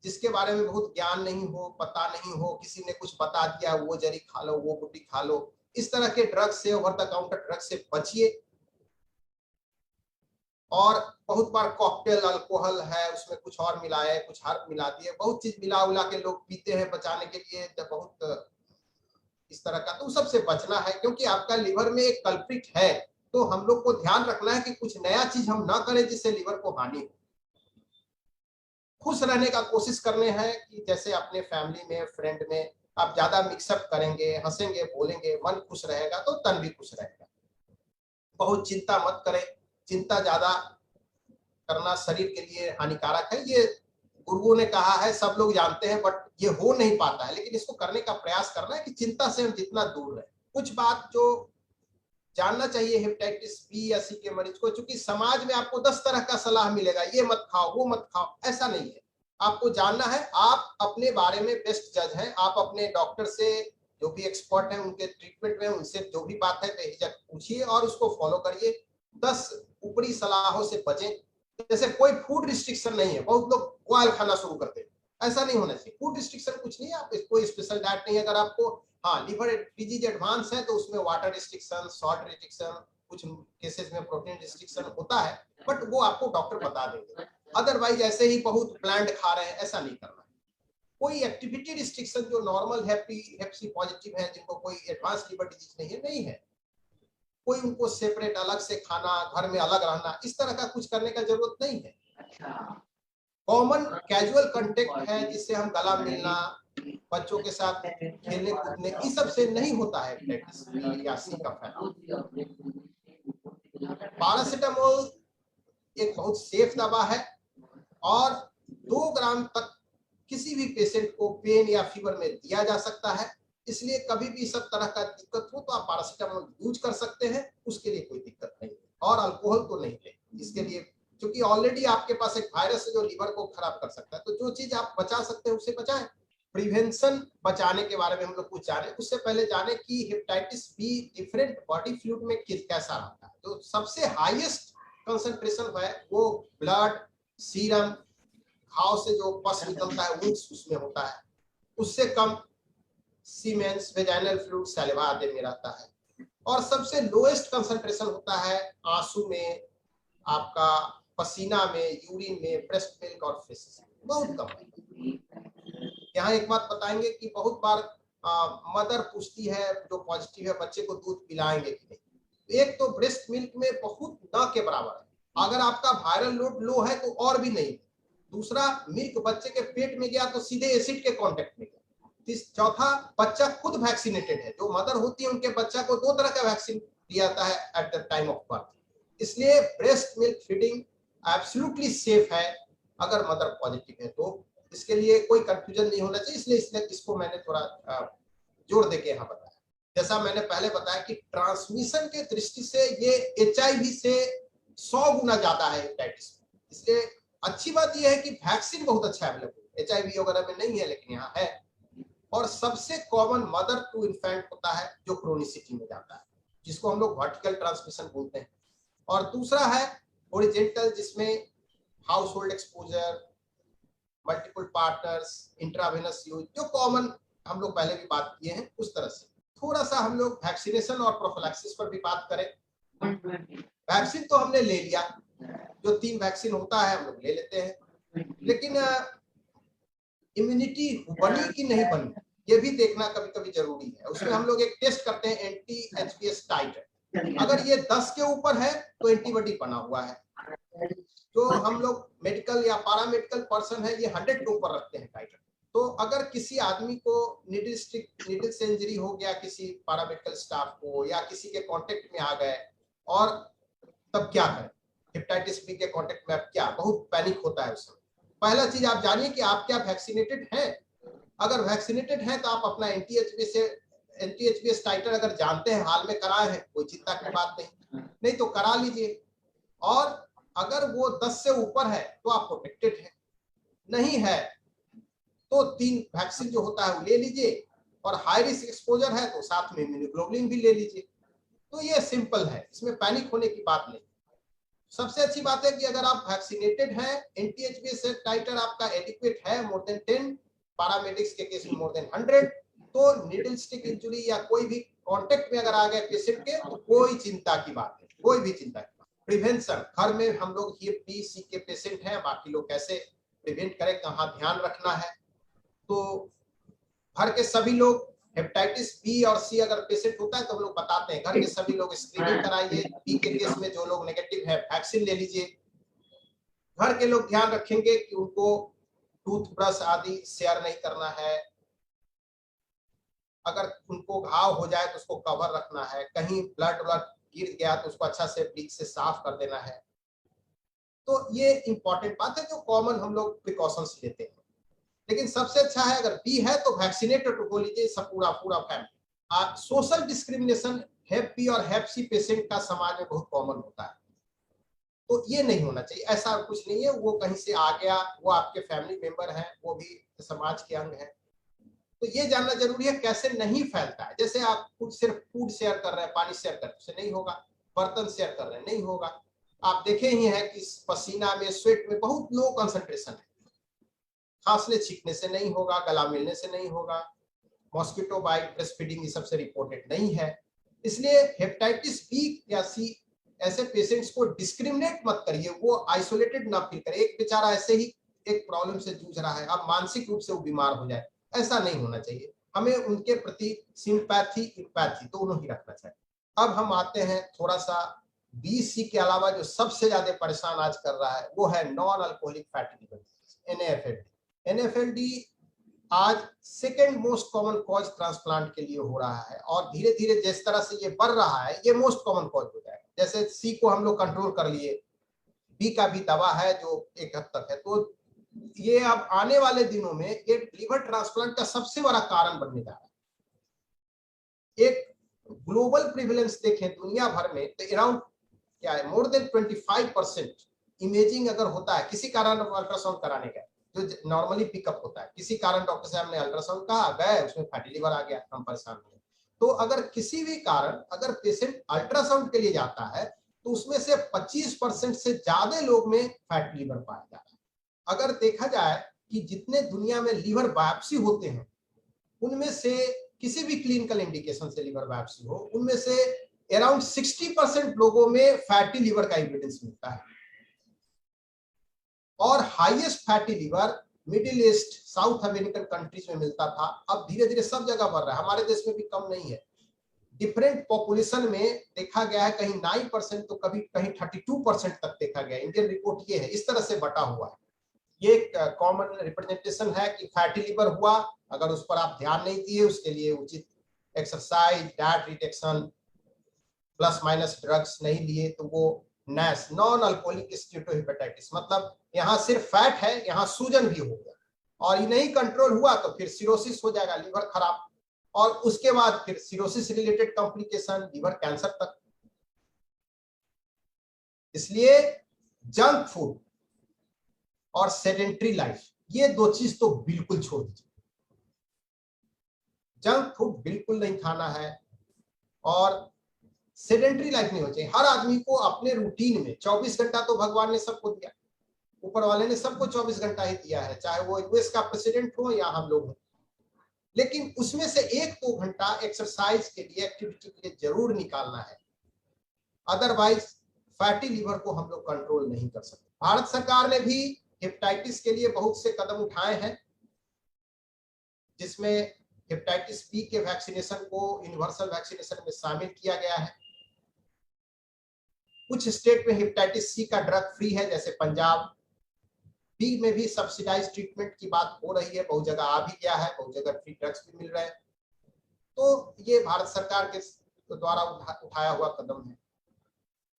जिसके बारे में बहुत ज्ञान नहीं हो, पता नहीं हो, किसी ने कुछ बता दिया, वो जरी खा लो, वो गुट्टी खा लो, इस तरह के ड्रग्स से, ओवर द काउंटर ड्रग्स से बचिए। और बहुत बार कॉकटेल अल्कोहल है, उसमें कुछ और मिलाए, कुछ हर्ब मिला दिए, बहुत चीज मिला उला के लोग पीते हैं बचाने के लिए, बहुत इस तरह का, तो सबसे बचना है, क्योंकि आपका लिवर में एक कल्प्रिट है। तो हम लोग को ध्यान रखना है कि कुछ नया चीज हम ना करें जिससे लिवर को हानि हो। खुश रहने का कोशिश करने हैं कि जैसे अपने फैमिली में, फ्रेंड में आप ज्यादा मिक्सअप करेंगे, हंसेंगे, बोलेंगे, मन खुश रहेगा तो तन भी खुश रहेगा। बहुत चिंता मत करें, चिंता ज्यादा करना शरीर के लिए हानिकारक है, ये गुरुओं ने कहा है, सब लोग जानते हैं, बट ये हो नहीं पाता है, लेकिन इसको करने का प्रयास करना है कि चिंता से हम जितना दूर रहे। कुछ बात जो जानना चाहिए हेपेटाइटिस बी या सी के मरीज को, क्योंकि समाज में आपको 10 तरह का सलाह मिलेगा, ये मत खाओ, वो मत खाओ, ऐसा नहीं है। आपको जानना है, आप अपने बारे में बेस्ट जज हैं, आप अपने डॉक्टर से, जो भी एक्सपर्ट हैं उनके ट्रीटमेंट में, उनसे जो भी बात है बेहिचक पूछिए और उसको फॉलो करिए। 10 ऊपरी सलाहों से बचें। जैसे कोई फूड रिस्ट्रिक्शन नहीं है, बहुत लोग बॉयल खाना शुरू करते हैं, ऐसा नहीं होना चाहिए। फूड रिस्ट्रिक्शन कुछ नहीं है, आप कोई स्पेशल डाइट नहीं है। अगर आपको लिवर डिजीज एडवांस है तो उसमें वाटर रिस्ट्रिक्शन, सॉल्ट रिस्ट्रिक्शन, कुछ केसेस में प्रोटीन रिस्ट्रिक्शन होता है, बट वो आपको डॉक्टर बता देंगे। अदरवाइज ऐसे ही बहुत प्लांट खा रहे हैं, ऐसा नहीं करना। कोई एक्टिविटी रिस्ट्रिक्शन जो नॉर्मल हेप सी पॉजिटिव है, जिनको कोई एडवांस लिवर डिजीज नहीं है, कोई उनको सेपरेट अलग से खाना, घर में अलग रहना, इस तरह का कुछ करने का जरूरत नहीं है। कॉमन कैजुअल कांटेक्ट है, जिससे हम गला मिलना, बच्चों के साथ खेलने कूदने, इस सब से नहीं होता है हेपेटाइटिस बी या सी का फैलाव। पैरासीटामोल एक बहुत सेफ दवा है, और 2 ग्राम तक किसी भी पेशेंट को पेन या फीवर में दिया जा सकता है। इसलिए कभी भी सब तरह का दिक्कत हो तो आप पैरासीटामोल यूज कर सकते हैं, उसके लिए कोई दिक्कत नहीं है। और अल्कोहल तो नहीं लें इसके लिए, क्योंकि ऑलरेडी आपके पास एक वायरस है जो लीवर को खराब कर सकता है। तो जो चीज आप बचा सकते हैं उसे बचाएं। प्रिवेंशन बचाने के बारे में हम लोग कुछ जाने, उससे पहले जाने कि hepatitis be different body fluid में कैसा रहता है। तो सबसे हाईएस्ट कंसंट्रेशन है वो ब्लड, सीरम, घाव से जो पस निकलता है वुंड्स उसमें होता है। उससे कम सीमेंस, वेजाइनल फ्लूइड, सैलिवा आदि में रहता है। और सबसे लोएस्ट कंसंट्रेशन होता है आंसू में, आपका पसीना में, यूरिन में, ब्रेस्ट मिल्क और फेसेस में, बहुत कम है। यहाँ एक बात बताएंगे कि बहुत बार मदर पूछती है जो पॉजिटिव है बच्चे को दूध पिलाएंगे कि नहीं। एक तो ब्रेस्ट मिल्क में बहुत न के बराबर है, अगर आपका वायरल लोड लो है तो और भी नहीं। दूसरा, मिल्क बच्चे के पेट में गया तो सीधे एसिड के कांटेक्ट में गया। चौथा, बच्चा खुद वैक्सीनेटेड है। जो मदर होती है उनके बच्चा को 2 तरह का वैक्सीन दिया जाता है at the time of birth. इसलिए breast milk feeding absolutely safe है अगर मदर पॉजिटिव है तो। इसके लिए कोई कंफ्यूजन नहीं होना चाहिए, इसलिए इसको मैंने थोड़ा जोर देके यहाँ बताया। जैसा मैंने पहले बताया कि ट्रांसमिशन के दृष्टि से ये HIV से 100 गुना ज्यादा है हेपेटाइटिस। इसलिए अच्छी बात यह है कि वैक्सीन बहुत अच्छा अवेलेबल है, HIV वगैरह में नहीं है लेकिन यहाँ है। और सबसे कॉमन मदर टू इन्फेंट होता है जो क्रोनिसिटी में जाता है, जिसको हम लोग वर्टिकल ट्रांसमिशन बोलते हैं। और दूसरा है हॉरिजॉन्टल, जिसमें house hold exposure, multiple partners, intravenous use, जो कॉमन हम लोग पहले भी बात किए हैं उस तरह से। थोड़ा सा हम लोग वैक्सीनेशन और प्रोफिलैक्सिस पर भी बात करें। वैक्सीन तो हमने ले लिया, जो 3 वैक्सीन होता है हम लोग ले लेते हैं, लेकिन इम्यूनिटी बनी कि नहीं बनी ये भी देखना कभी कभी जरूरी है। उसमें हम लोग एक टेस्ट करते हैं एंटी-HBs टाइटर। अगर ये 10 के ऊपर है तो एंटीबॉडी बना हुआ है। जो हम लोग मेडिकल या पैरामेडिकल पर्सन है ये 100 के ऊपर रखते हैं टाइटर। तो अगर किसी आदमी को नीडल से इंजरी हो गया, किसी पैरामेडिकल स्टाफ को, या किसी के कांटेक्ट में आ गए, और तब क्या करें? हेपेटाइटिस बी के कांटेक्ट में अब क्या, बहुत पैनिक होता है उस समय। पहला चीज आप जानिए कि आप क्या वैक्सीनेटेड हैं। अगर वैक्सीनेटेड हैं तो आप अपना एंटी-HBs टाइटर अगर जानते हैं, हाल में कराए हैं, कोई चिंता की बात नहीं तो करा लीजिए। और अगर वो 10 से ऊपर है तो आप प्रोटेक्टेड हैं, नहीं है तो 3 वैक्सीन जो होता है वो ले लीजिए, और हाई रिस्क एक्सपोजर है तो साथ में इम्यूनोग्लोबुलिन भी ले लीजिए। तो ये सिंपल है, इसमें पैनिक होने की बात नहीं। सबसे अच्छी बात है कि अगर आप वैक्सीनेटेड हैं, एंटी-HBs टाइटर आपका एडिक्वेट है, मोर देन 10, पैरामेडिक्स के केस में मोर देन 100, तो नीडल स्टिक इंजरी या कोई भी कांटेक्ट में अगर आ गए पेशेंट के तो कोई चिंता की बात नहीं, कोई भी चिंता की बात। प्रिवेंशन, घर में हम लोग ये बी-सी के पेशेंट हैं, बाकी लोग कैसे प्रिवेंट करें, कहाँ ध्यान रखना है। तो घर के सभी लोग हेपेटाइटिस बी और सी अगर पेशेंट होता है तो हम लोग बताते हैं घर के सभी लोग स्क्रीनिंग कराइए। बी के केस में जो लोग नेगेटिव है वैक्सीन ले लीजिए। घर के लोग ध्यान रखेंगे कि उनको टूथब्रश आदि शेयर नहीं करना है। अगर उनको घाव हो जाए तो उसको कवर रखना है, कहीं ब्लड गिर गया तो उसको अच्छा से ब्लीच से साफ कर देना है। तो ये इंपॉर्टेंट बात है जो कॉमन हम लोग प्रिकॉशंस लेते हैं। लेकिन सबसे अच्छा है अगर बी है तो वैक्सीनेटेड हो लीजिए सब पूरा फैमिली। सोशल डिस्क्रिमिनेशन हेप बी और हेप सी पेशेंट का समाज में बहुत कॉमन होता है, तो ये नहीं होना चाहिए। ऐसा कुछ नहीं है, वो कहीं से आ गया, वो आपके फैमिली मेंबर है, वो भी समाज के अंग है। तो ये जानना जरूरी है कैसे नहीं फैलता है। जैसे आप सिर्फ फूड शेयर कर रहे हैं, पानी शेयर कर रहे हैं, उससे नहीं होगा। बर्तन शेयर कर रहे हैं, नहीं होगा। आप देखे ही हैं कि पसीना में, स्वेट में बहुत लो कंसंट्रेशन है। खांसने छींकने से नहीं होगा, गला मिलने से नहीं होगा, मॉस्किटो बाइट, ब्रेस्ट फीडिंग ये सबसे रिपोर्टेड नहीं है। इसलिए हेपेटाइटिस बी या सी ऐसे पेशेंट्स को डिस्क्रिमिनेट मत करिए, वो आइसोलेटेड ना फील करे। एक बेचारा ऐसे ही एक प्रॉब्लम से जूझ रहा है, अब मानसिक रूप से वो बीमार हो जाए, ऐसा नहीं होना चाहिए। हमें उनके प्रति सिंपैथी, एम्पैथी दोनों ही रखना चाहिए। अब हम आते हैं थोड़ा सा बी-सी के अलावा जो सबसे ज्यादा परेशान आज कर रहा है वो है non alcoholic fatty liver disease, NAFLD आज second most common cause transplant के लिए हो रहा है, और धीरे धीरे जिस तरह से ये बढ़ रहा है ये मोस्ट कॉमन कॉज हो जाएगा। जैसे सी को हम लोग कंट्रोल कर लिए, बी का भी दवा है जो एक हद तक है, तो ये अब आने वाले दिनों में ये लीवर ट्रांसप्लांट का सबसे बड़ा कारण बनने जा रहा है। एक ग्लोबल प्रिवेलेंस देखें दुनिया भर में तो अराउंड क्या है, मोर देन 25% इमेजिंग अगर होता है किसी कारण अल्ट्रासाउंड कराने का, जो नॉर्मली पिकअप होता है, किसी कारण डॉक्टर साहब ने अल्ट्रासाउंड कहा, गए, उसमें फैटी लिवर आ गया, हम परेशान हुए। तो अगर किसी भी कारण अगर पेशेंट अल्ट्रासाउंड के लिए जाता है तो उसमें से 25% से ज्यादा लोग में फैटी लिवर पाया जा रहा है। अगर देखा जाए कि जितने दुनिया में लीवर बायोप्सी होते हैं उनमें से किसी भी क्लिनिकल इंडिकेशन से लीवर बायोप्सी हो, उनमें से अराउंड 60% लोगों में फैटी लिवर का एविडेंस मिलता है। और highest fatty liver middle east south American countries में मिलता था, अब धीरे धीरे सब जगह बढ़ रहा है, हमारे देश में भी कम नहीं है। डिफरेंट पॉपुलेशन में देखा गया है, कहीं 9% तो कभी कहीं 32% तक देखा गया। इंडियन रिपोर्ट ये है, इस तरह से बटा हुआ है। ये एक कॉमन रिप्रेजेंटेशन है कि फैटी लिवर हुआ, अगर उस पर आप ध्यान नहीं दिए, उसके लिए उचित exercise, diet reduction, plus minus drugs नहीं लिए, तो वो नैश, नॉन अल्कोहलिक स्टीटोहेपेटाइटिस, मतलब यहाँ सिर्फ फैट है, यहाँ सूजन भी हो गया, और ये नहीं कंट्रोल हुआ तो फिर सिरोसिस हो जाएगा, लीवर खराब, और उसके बाद फिर cirrhosis related complication, liver cancer तक। इसलिए जंक फूड और सेडेंट्री लाइफ, ये दो चीज तो बिल्कुल छोड़ दीजिए। जंक फूड बिल्कुल नहीं खाना है और सेडेंट्री लाइफ नहीं हो चाहिए। हर आदमी को अपने रूटीन में 24 घंटा तो भगवान ने सबको दिया, ऊपर वाले ने सबको 24 घंटा ही दिया है, चाहे वो यूएस का प्रेसिडेंट हो या हम लोग हो, लेकिन उसमें से 1-2 घंटा एक्सरसाइज के लिए, एक्टिविटी के लिए जरूर निकालना है, अदरवाइज फैटी लीवर को हम लोग कंट्रोल नहीं कर सकते। भारत सरकार ने भी हेपेटाइटिस के लिए बहुत से कदम उठाए हैं, जिसमें हेपेटाइटिस बी के वैक्सीनेशन को यूनिवर्सल वैक्सीनेशन में शामिल किया गया है। कुछ स्टेट में हेपेटाइटिस सी का ड्रग फ्री है, जैसे पंजाब। बी में भी सब्सिडाइज ट्रीटमेंट की बात हो रही है, बहुत जगह आ भी गया है, बहुत जगह फ्री ड्रग्स भी मिल रहे हैं। तो ये भारत सरकार के द्वारा उठाया हुआ कदम है।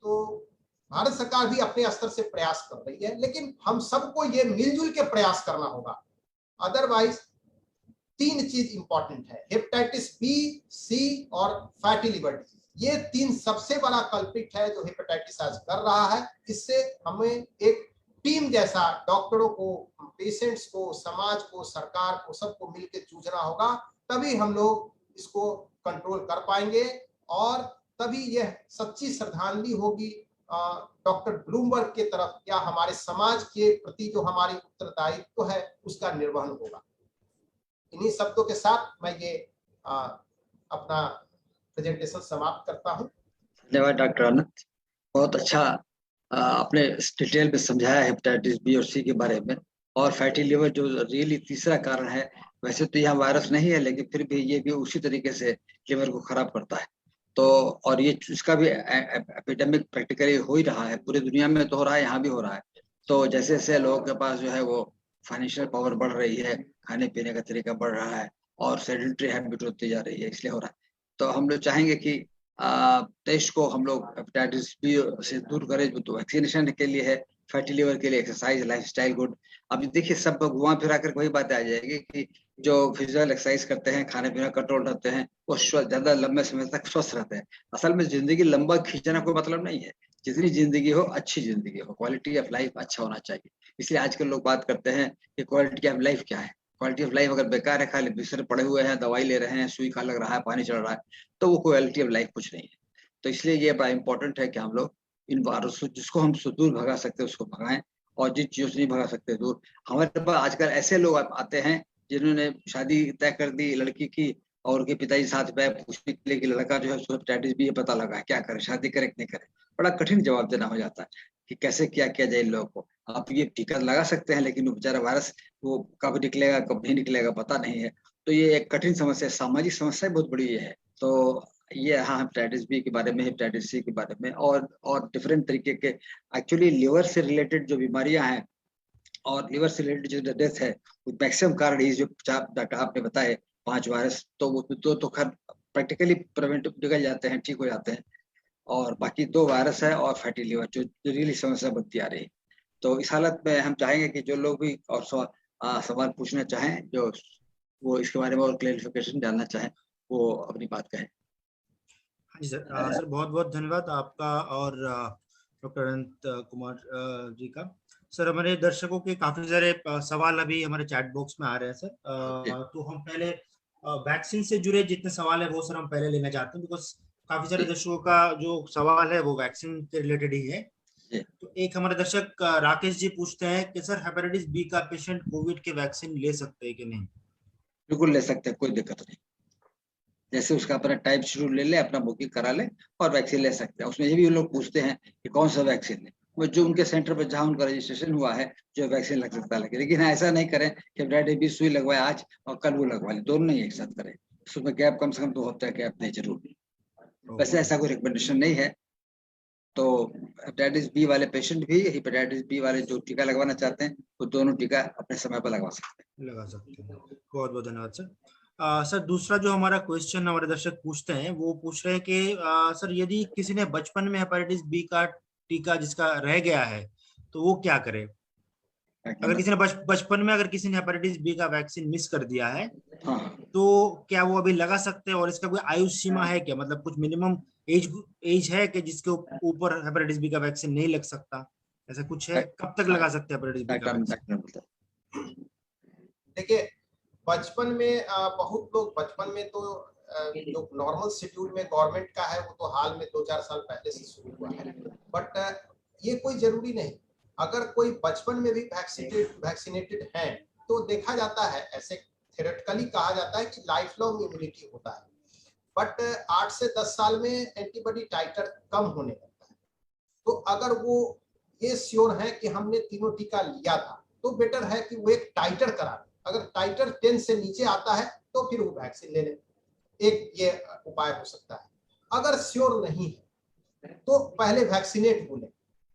तो भारत सरकार भी अपने स्तर से प्रयास कर रही है, लेकिन हम सबको ये मिलजुल के प्रयास करना होगा, अदरवाइज 3 चीज इंपॉर्टेंट है, हेपेटाइटिस बी, सी और फैटी लिवर डिजीज। ये 3 सबसे बड़ा कल्प्रिट है जो हेपेटाइटिस आज कर रहा है। इससे हमें एक टीम जैसा डॉक्टरों को, पेशेंट्स को, समाज को, सरकार को, सबको मिलकर जूझना होगा, तभी हम लोग इसको कंट्रोल कर पाएंगे और तभी यह सच्ची श्रद्धांजलि होगी डॉक्टर ब्लूमबर्ग के तरफ, या हमारे समाज के प्रति जो हमारी उत्तरदायित्व है उसका निर्वहन होगा। इन्हीं शब्दों के साथ मैं ये अपना प्रेजेंटेशन समाप्त करता हूं। धन्यवाद डॉक्टर अनंत, बहुत अच्छा आपने डिटेल में समझाया हेपेटाइटिस बी और सी के बारे में, और फैटी लिवर जो रियली तीसरा कारण है। वैसे तो यहाँ वायरस नहीं है, लेकिन फिर भी ये भी उसी तरीके से लिवर को खराब करता है। तो और ये इसका भी एपिडेमिक प्रैक्टिकली हो ही रहा है, पूरी दुनिया में तो हो रहा है, यहाँ भी हो रहा है। तो जैसे जैसे लोगों के पास जो है वो फाइनेंशियल पावर बढ़ रही है, खाने पीने का तरीका बढ़ रहा है और सेडेंट्री हैबिट होती जा रही है, इसलिए हो रहा है। तो हम लोग चाहेंगे कि देश को हम लोग हेपेटाइटिस बी से दूर करें, जो तो वैक्सीनेशन के लिए है, फैटी लिवर के लिए एक्सरसाइज, लाइफस्टाइल गुड। अभी देखिए सब घुमा फिरा कर वही बात आ जाएगी कि जो फिजिकल एक्सरसाइज करते हैं, खाने पीना कंट्रोल रहते हैं, वो ज्यादा लंबे समय तक स्वस्थ रहते हैं। असल में जिंदगी लंबा खींचना कोई मतलब नहीं है, जितनी जिंदगी हो अच्छी जिंदगी हो, क्वालिटी ऑफ लाइफ अच्छा होना चाहिए। इसलिए आजकल लोग बात करते हैं कि क्वालिटी ऑफ लाइफ क्या है। क्वालिटी ऑफ लाइफ अगर बेकार है, खाली बिस्तर पड़े हुए हैं, दवाई ले रहे हैं, सुई खा लग रहा है, पानी चढ़ रहा है, तो वो क्वालिटी ऑफ लाइफ कुछ नहीं है। तो इसलिए ये बड़ा इंपॉर्टेंट है कि हम लोग इन वायरस से जिसको हम दूर भगा सकते हैं उसको भगाएं, और जिन चीजों से नहीं भगा सकते दूर। हमारे पास आजकल ऐसे लोग आते हैं जिन्होंने शादी तय कर दी लड़की की, और उनके पिताजी साथ में पूछने के लिए कि लड़का जो है हेपेटाइटिस बी पता लगा है, क्या करे, शादी करे कि नहीं करे। बड़ा कठिन जवाब देना हो जाता है कि कैसे क्या किया जाए इन लोगों को। आप ये टीका लगा सकते हैं, लेकिन वो बेचारा वायरस वो कब निकलेगा कब नहीं निकलेगा पता नहीं है। तो ये एक कठिन समस्या, सामाजिक समस्या बहुत बड़ी ये है। तो ये हाँ, हेपेटाइटिस बी के बारे में, हेपेटाइटिस सी के बारे में, और डिफरेंट तरीके के एक्चुअली लिवर से रिलेटेड जो बीमारियां हैं और लिवर से रिलेटेड जो डेथ है, मैक्सिमम कारण ही जो डॉक्टर आपने बताए 5 वायरस, तो वो तो खैर प्रैक्टिकली प्रिवेंट निकल जाते हैं, ठीक हो जाते हैं, और बाकी 2 वायरस है और फैटी लिवर जो रियली समस्या बनती आ रही है। तो इस हालत में हम चाहेंगे कि जो लोग भी और सवाल पूछना चाहें, जो वो इसके बारे में और क्लेरिफिकेशन जानना चाहें, वो अपनी बात कहें। हाँ जी सर। सर बहुत बहुत धन्यवाद आपका और डॉक्टर अनंत कुमार जी का। सर हमारे दर्शकों के काफी सारे सवाल अभी हमारे चैट बॉक्स में आ रहे हैं सर। तो हम पहले वैक्सीन से जुड़े जितने सवाल है वो सर हम पहले लेना चाहते हैं, बिकॉज काफी सारे दर्शकों का जो सवाल है वो वैक्सीन के रिलेटेड ही है। तो एक हमारे दर्शक राकेश जी पूछते हैं कि सर हेपेटाइटिस बी का पेशेंट कोविड के वैक्सीन ले सकते हैं कि नहीं? बिल्कुल ले सकते हैं, कोई दिक्कत नहीं। जैसे उसका अपना टाइप शेड्यूल ले ले, अपना बुकिंग करा ले और वैक्सीन ले सकते हैं। उसमें ये भी लोग पूछते हैं कि कौन सा वैक्सीन है, वो जो उनके सेंटर पर जहाँ उनका रजिस्ट्रेशन हुआ है जो वैक्सीन लग सकता है। लेकिन ऐसा नहीं करें कि हेपेटाइटिस बी सुई लगवाए आज और कल वो लगवा ले, दोनों नहीं एक साथ करें। उसमें गैप कम से कम 2 हफ्ते गैप नहीं जरूर। वैसे ऐसा कोई रिकमेंडेशन नहीं है। तो हेपेटाइटिस बी वाले पेशेंट भी हेपेटाइटिस बी वाले जो टीका लगवाना चाहते हैं वो दोनों टीका अपने समय पर लगवा सकते हैं। बहुत बहुत धन्यवाद सर। सर दूसरा जो हमारा क्वेश्चन हमारे दर्शक पूछते हैं वो पूछ रहे हैं कि सर यदि किसी ने बचपन में हेपेटाइटिस बी का टीका जिसका रह गया है तो वो क्या करे? अगर किसी ने बचपन में अगर किसी ने हेपेटाइटिस बी का वैक्सीन मिस कर दिया है तो क्या वो अभी लगा सकते हैं? और इसका कोई आयु सीमा है क्या? मतलब कुछ मिनिमम एज है कि जिसके ऊपर हेपेटाइटिस बी का वैक्सीन नहीं लग सकता? ऐसा कुछ है? कब तक लगा सकते हैं हेपेटाइटिस बी का वैक्सीन? देखिए बचपन में बहुत लोग बचपन में तो जो नॉर्मल शेड्यूल में गवर्नमेंट का है वो तो हाल में 2-4 साल पहले से शुरू हुआ है, बट ये कोई जरूरी नहीं। अगर कोई बचपन में भी वैक्सीनेटेड है तो देखा जाता है, ऐसे थ्योरेटिकली कहा जाता है कि लाइफ लॉन्ग इम्यूनिटी होता है, बट 8 से 10 साल में एंटीबॉडी टाइटर कम होने लगता है। तो अगर वो ये श्योर है कि हमने तीनों टीका लिया था तो बेटर है कि वो एक टाइटर करा लें। अगर टाइटर 10 से नीचे आता है तो फिर वो वैक्सीन ले लें, एक ये उपाय हो सकता है। अगर श्योर नहीं है तो पहले वैक्सीनेट हो लें,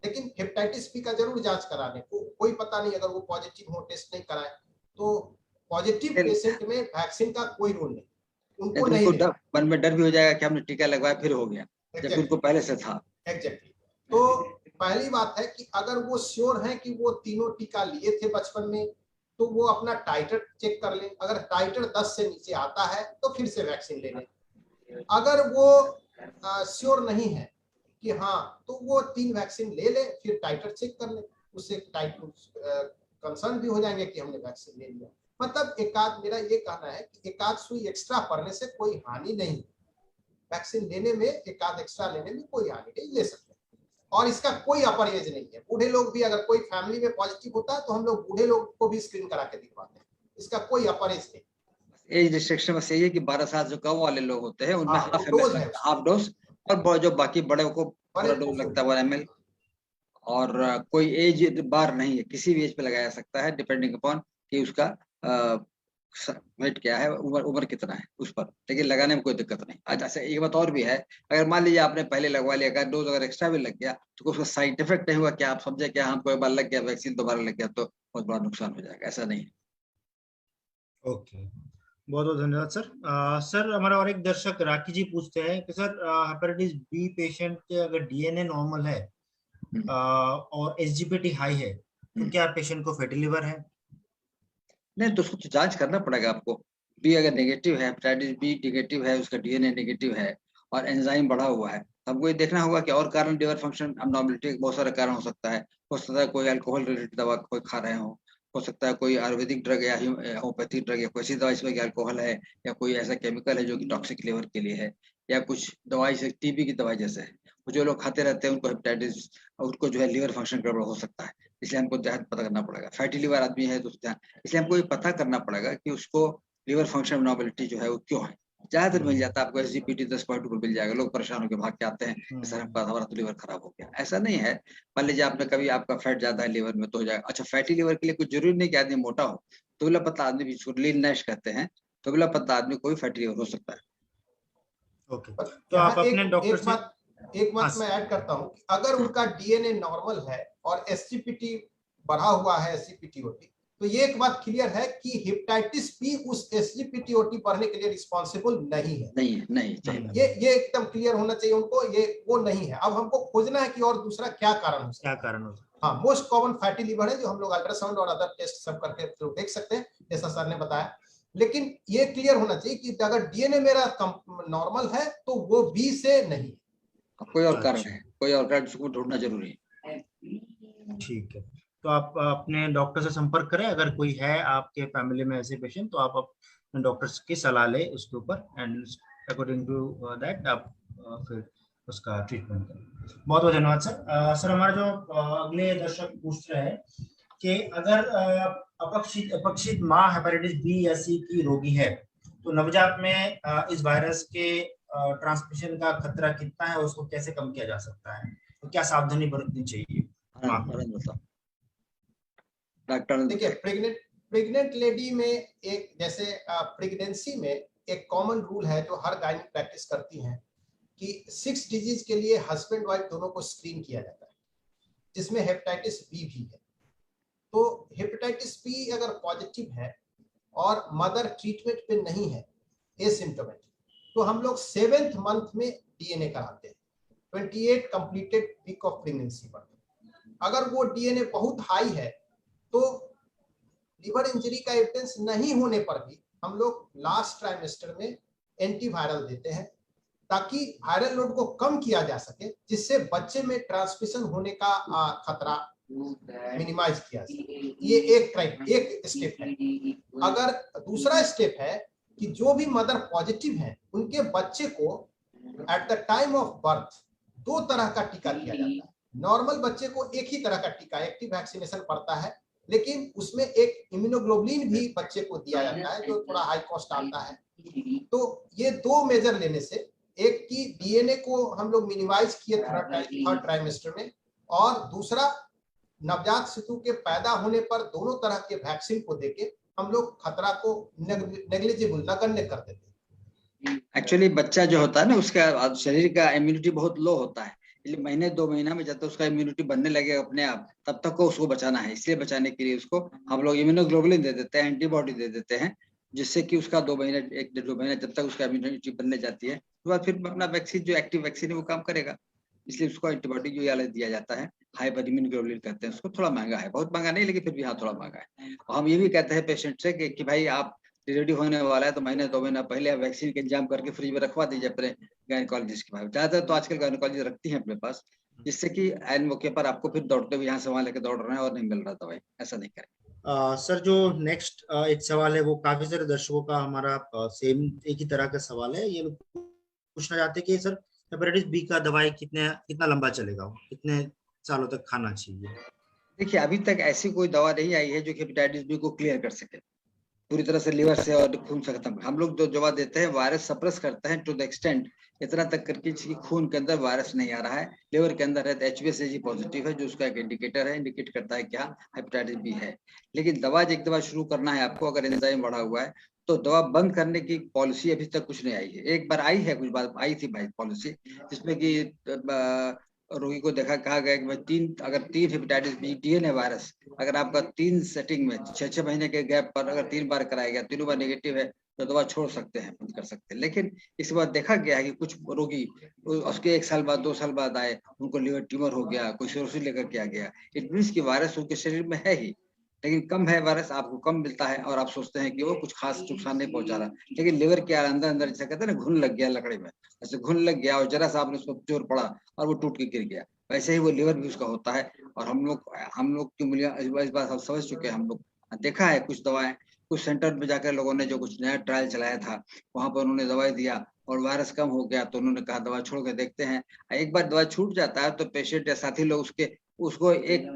लेकिन हेपेटाइटिस बी का जरूर जांच करा लें। कोई पता नहीं, अगर वो पॉजिटिव हो टेस्ट नहीं कराए तो पॉजिटिव पेशेंट में वैक्सीन का कोई रोल नहीं, उनको नहीं मन में डर भी हो जाएगा कि हमने टीका लगवाया फिर हो गया, जब उनको पहले से था। एग्जैक्टली। तो पहली बात है कि अगर वो श्योर है कि वो तीनों टीका लिए थे बचपन में तो वो अपना टाइटर चेक कर लें। अगर टाइटर 10 से नीचे आता है तो फिर से वैक्सीन ले लें। अगर वो श्योर नहीं है कि हाँ, तो वो 3 वैक्सीन ले ले, फिर टाइटर चेक कर ले, उससे कंसर्न भी हो जाएंगे कि हमने वैक्सीन ले लिया। मतलब मेरा ये कहना है कि एकाध सुई एक्स्ट्रा पड़ने से कोई हानि नहीं। वैक्सीन लेने में एकाध एक्स्ट्रा लेने में कोई हानि नहीं, ले सकते हैं। और इसका कोई अपर एज नहीं है। बूढ़े लोग भी, अगर कोई फैमिली में पॉजिटिव होता है तो हम लोग बूढ़े लोग को भी स्क्रीन करा के दिखवाते हैं, इसका कोई अपर एज नहीं। एज रिस्ट्रिक्शन बस यही है कि 12 साल से कम वाले लोग होते हैं उनमें हाफ डोज, और जो बाकी बड़े को पूरा डोज लगता है 1 ml। और कोई एज बार नहीं है, किसी भी एज पे लगाया जा सकता है, डिपेंडिंग अपॉन कि उसका वेट क्या है, उम्र कितना है उस पर, लेकिन लगाने में कोई दिक्कत नहीं। अच्छा, एक बात और भी है, अगर मान लीजिए आपने पहले लगवा लिया, अगर डोज अगर एक्स्ट्रा भी लग गया तो उसका साइड इफेक्ट नहीं हुआ, क्या आप समझे क्या हमको एक बार लग गया वैक्सीन दोबारा लग गया तो बहुत बड़ा नुकसान हो जाएगा, ऐसा नहीं है। ओके, बहुत बहुत धन्यवाद सर। सर हमारा और एक दर्शक राखी जी पूछते हैं कि सर हेपेटाइटिस बी पेशेंट के अगर डीएनए नॉर्मल है और एसजीपीटी हाई है तो क्या पेशेंट को फैटी लिवर है? नहीं, तो उसको तो जांच करना पड़ेगा आपको। बी अगर नेगेटिव है, हेपेटाइटिस बी नेगेटिव है, उसका डीएनए नेगेटिव है और एंजाइम बढ़ा हुआ है, हमको ये देखना होगा कि और कारण लिवर फंक्शन अबनॉर्मलिटी बहुत सारे कारण हो सकता है। हो सकता है कोई अल्कोहल रिलेटेड दवा कोई खा रहे हो सकता है कोई आयुर्वेदिक ड्रग या होम्योपैथिक ड्रग या कोई ऐसी दवाई इसमें अल्कोहल है, या कोई ऐसा केमिकल है जो कि टॉक्सिक लिवर के लिए है, या कुछ दवाई से टीबी की दवाई जैसे है, जो लोग खाते रहते हैं उनको हेपेटाइटिस, उनको जो है लिवर फंक्शन गड़बड़ हो सकता है। इसलिए हमको ध्यान पता करना पड़ेगा। फैटी लिवर आदमी है तो ध्यान, इसलिए हमको ये पता करना पड़ेगा कि उसको लिवर फंक्शन एबनॉर्मलिटी जो है वो क्यों है। ज्यादातर मिल जाता है आपको, एसजीपीटी 10.2 मिल जाएगा। लोग परेशान होकर भाग के आते हैं सर हमारा तो लिवर खराब हो गया, ऐसा नहीं है। मान लीजिए आपने कभी आपका फैट ज्यादा है लिवर में तो हो जाएगा। अच्छा, फैटी लिवर के लिए कुछ जरूरी नहीं कि आदमी मोटा हो, दुबला पतला आदमी भी, लीन नैश कहते हैं, दुबला पतला आदमी कोई फैटी लिवर हो सकता है। ओके, तो आप अपने डॉक्टर से एक बात मैं ऐड करता हूं कि अगर उनका डीएनए नॉर्मल है और एसजीपीटी बढ़ा हुआ है, एसजीपीटी-ओटी, तो ये एक बात क्लियर है कि हेपेटाइटिस बी उस एसजीपीटी-ओटी बढ़ने के लिए रिस्पांसिबल नहीं है। नहीं चाहिए, ये एकदम क्लियर होना चाहिए उनको, ये वो नहीं है। अब हमको खोजना है कि और दूसरा क्या कारण हो सकता है। हाँ, मोस्ट कॉमन फैटी लिवर है, जो हम लोग अल्ट्रासाउंड और अदर टेस्ट सब करके देख सकते हैं, जैसा सर ने बताया। लेकिन ये क्लियर होना चाहिए कि अगर डीएनए मेरा नॉर्मल है तो वो बी से नहीं, कोई और कारण है, कोई और कारण उसको ढूंढना जरूरी है। ठीक है, तो आप अपने डॉक्टर से संपर्क करें, अगर कोई है आपके फैमिली में ऐसे पेशेंट, तो आप अपने डॉक्टर की सलाह लें उसके ऊपर, एंड अकॉर्डिंग टू दैट आप फिर उसका ट्रीटमेंट करें। बहुत बहुत धन्यवाद सर। सर हमारे जो अगले दर्शक पूछ रहे हैं कि अगर अपक्षित माँ हेपेटाइटिस बी या सी की रोगी है, तो नवजात में इस वायरस के ट्रांसमिशन का खतरा कितना है, उसको कैसे कम किया जा सकता है, तो क्या सावधानी बरतनी चाहिए? डॉक्टर देखिए, प्रेग्नेंट लेडी में एक, जैसे प्रेगनेंसी में एक कॉमन रूल है जो हर गायनिक प्रैक्टिस करती हैं कि 6 डिजीज के लिए हस्बैंड वाइफ दोनों को स्क्रीन किया जाता है, जिसमें हेपेटाइटिस बी भी है। तो हेपेटाइटिस बी अगर पॉजिटिव है और मदर ट्रीटमेंट पे नहीं है, एसिम्प्टोमेटिक, तो हम लोग 7th मंथ में डीएनए कराते हैं, 28 कंप्लीटेड वीक ऑफ प्रेगनेंसी पर। अगर वो डीएनए बहुत हाई है तो लिवर इंजरी का एविडेंस नहीं होने पर भी हम लोग लास्ट ट्राइमेस्टर में एंटीवायरल देते हैं, ताकि वायरल लोड को कम किया जा सके, जिससे बच्चे में ट्रांसमिशन होने का खतरा मिनिमाइज किया जाए। ये एक स्टेप है। अगर दूसरा स्टेप है कि जो भी मदर पॉजिटिव है उनके बच्चे को eight the time of birth 2 तरह का टीका दिया जाता है। नॉर्मल बच्चे को एक ही तरह का टीका, एक्टिव वैक्सीनेशन पड़ता है, लेकिन उसमें एक इम्यूनोग्लोबुलिन भी बच्चे को दिया जाता है, जो थोड़ा हाई कॉस्ट आता है। तो ये 2 मेजर लेने से, एक की डीएनए को हम लोग मिनिमाइज किए थर्ड ट्राइमेस्टर में, और दूसरा नवजात शिशु के पैदा होने पर दोनों तरह के वैक्सीन को देके हम लोग खतरा को नेग्लिजिबल, नगण्य कर देते हैं। एक्चुअली बच्चा जो होता है ना, उसका शरीर का इम्यूनिटी बहुत लो होता है, इसलिए महीने 2 महीना में जब तक उसका इम्यूनिटी बनने लगे अपने आप, तब तक को उसको बचाना है। इसलिए बचाने के लिए उसको हम लोग इम्यूनोग्लोबुलिन दे देते हैं, एंटीबॉडी दे देते हैं, जिससे कि उसका 2 महीने 1-2 महीने जब तक उसका इम्यूनिटी बनने जाती है, उसके बाद फिर अपना वैक्सीन, जो एक्टिव वैक्सीन है वो काम करेगा। इसलिए उसको एंटीबॉडी जो वाला दिया जाता है, हाइपर इम्यूनोग्लोबुलिन कहते हैं उसको। थोड़ा महंगा है, बहुत महंगा नहीं, लेकिन फिर भी हाँ थोड़ा महंगा है। और हम ये भी कहते हैं पेशेंट से कि भाई आप डिलीवरी होने वाला है तो महीने 2 महीना पहले आप वैक्सीन का इंतजाम करके फ्रिज में रखवा दीजिए अपने गायनेकोलॉजिस्ट के पास। ज्यादातर तो आजकल गायनेकोलॉजिस्ट रखती हैं अपने पास, जिससे कि एन मौके पर आपको फिर दौड़ते हुए यहाँ से वहां लेके दौड़ रहे हैं और नहीं मिल रहा दवाई, ऐसा नहीं करें। सर जो नेक्स्ट एक सवाल है, वो काफी सारे दर्शकों का हमारा सेम एक ही तरह का सवाल है। ये पूछना चाहते हैं कि सर हेपेटाइटिस बी का दवाई कितना लंबा चलेगा, कितने सालों तक खाना चाहिए? देखिए, अभी तक ऐसी कोई दवा नहीं आई है जो हेपेटाइटिस बी को क्लियर कर सके पूरी तरह से लिवर से और खून से खत्म। हम लोग जो दवा देते हैं वायरस सप्रेस करते हैं टू द एक्सटेंट इतना तक करके कि खून के अंदर वायरस नहीं आ रहा है, लिवर के अंदर है तो HbA पॉजिटिव है, जो उसका एक इंडिकेटर है, इंडिकेट करता है क्या हेपेटाइटिस बी है। लेकिन एक दवा शुरू करना है आपको, अगर एंजाइम बढ़ा हुआ है तो दवा बंद करने की पॉलिसी अभी तक कुछ नहीं आई है। एक बार आई है, कुछ बार आई थी भाई पॉलिसी, जिसमें कि रोगी को कहा गया कि अगर 3 हेपेटाइटिस बी डीएनए वायरस अगर आपका 3 सेटिंग में 6 महीने के गैप पर अगर 3 बार कराया गया, 3 बार नेगेटिव है, तो दवा छोड़ सकते हैं, बंद कर सकते हैं। लेकिन इसके बाद देखा गया है कि कुछ रोगी उसके 1 साल बाद 2 साल बाद आए, उनको लिवर ट्यूमर हो गया, कोई सिरोसिस लेकर के आ गया। इट मीन्स की वायरस उनके शरीर में है ही, लेकिन कम है वायरस, आपको कम मिलता है और आप सोचते हैं कि वो कुछ खास नुकसान नहीं पहुंचा रहा, लेकिन लिवर के अंदर जैसे कहते हैं ना, घुन लग गया लकड़ी में, ऐसे घुन लग गया और जरा सा आपने उसको जोर पड़ा और वो टूट के गिर गया, वैसे ही वो लिवर भी उसका होता है। और हम लोग की मूल्य इस बात हम समझ चुके हैं। हम लोग देखा है कुछ दवाएं, कुछ सेंटर में जाकर लोगों ने जो कुछ नया ट्रायल चलाया था, वहां पर उन्होंने दवाई दिया और वायरस कम हो गया, तो उन्होंने कहा दवा छोड़ के देखते हैं। एक बार दवा छूट जाता है तो पेशेंट या साथी लोग उसको एक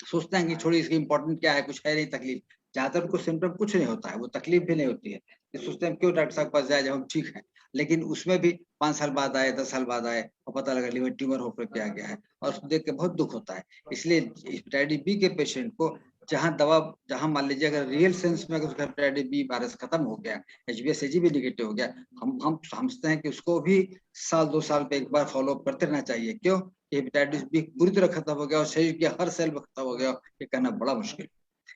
सोचते हैं कि छोड़ी, इसकी इंपॉर्टेंट क्या है, कुछ है नहीं तकलीफ। ज्यादातर उनको सिम्टम कुछ नहीं होता है, वो तकलीफ भी नहीं होती है, सोचते हैं क्यों डॉक्टर साहब पास जाए जब हम ठीक हैं। लेकिन उसमें भी 5 साल बाद आए, 10 साल बाद आए और पता लगा लिवर ट्यूमर होकर के आ गया है, और उसको देख के बहुत दुख होता है। इसलिए हेपेटाइटिस बी के पेशेंट को जहां मान लीजिए अगर रियल सेंस में अगर उसका हेपेटाइटिस बी वायरस खत्म हो गया, HbA भी निगेटिव हो गया, हम समझते हैं कि उसको भी 1-2 साल पे एक बार फॉलो अप करते रहना चाहिए। क्यों? हेपेटाइटिस बी पूरी तरह खत्म हो गया और शरीर के हर सेल में खत्म हो गया, ये कहना बड़ा मुश्किल।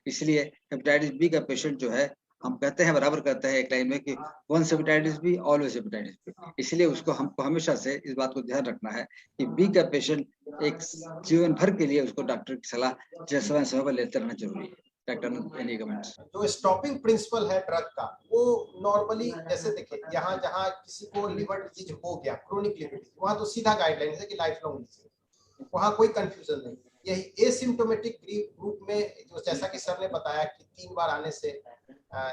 इसलिए हेपेटाइटिस बी का पेशेंट जो है हम कहते हैं बराबर कहते हैं एक लाइन में कि once hepatitis B always hepatitis B. इसलिए उसको हमको हमेशा से इस बात को ध्यान रखना है कि बी का पेशेंट एक जीवन भर के लिए उसको डॉक्टर की सलाह समय समय पर लेते रहना जरूरी है। Doctor any comments? जो स्टॉपिंग प्रिंसिपल है ड्रग का, वो नॉर्मली जैसे देखिए यहाँ जहाँ किसी को लिवर डिजीज हो गया, क्रोनिक लिवर डिजीज, वहाँ तो सीधा गाइडलाइन है कि लाइफ लॉन्ग डिजीज, वहाँ कोई कंफ्यूजन नहीं। यही एसिम्प्टोमेटिक ग्रुप में जो जैसा कि सर ने बताया कि 3 बार आने से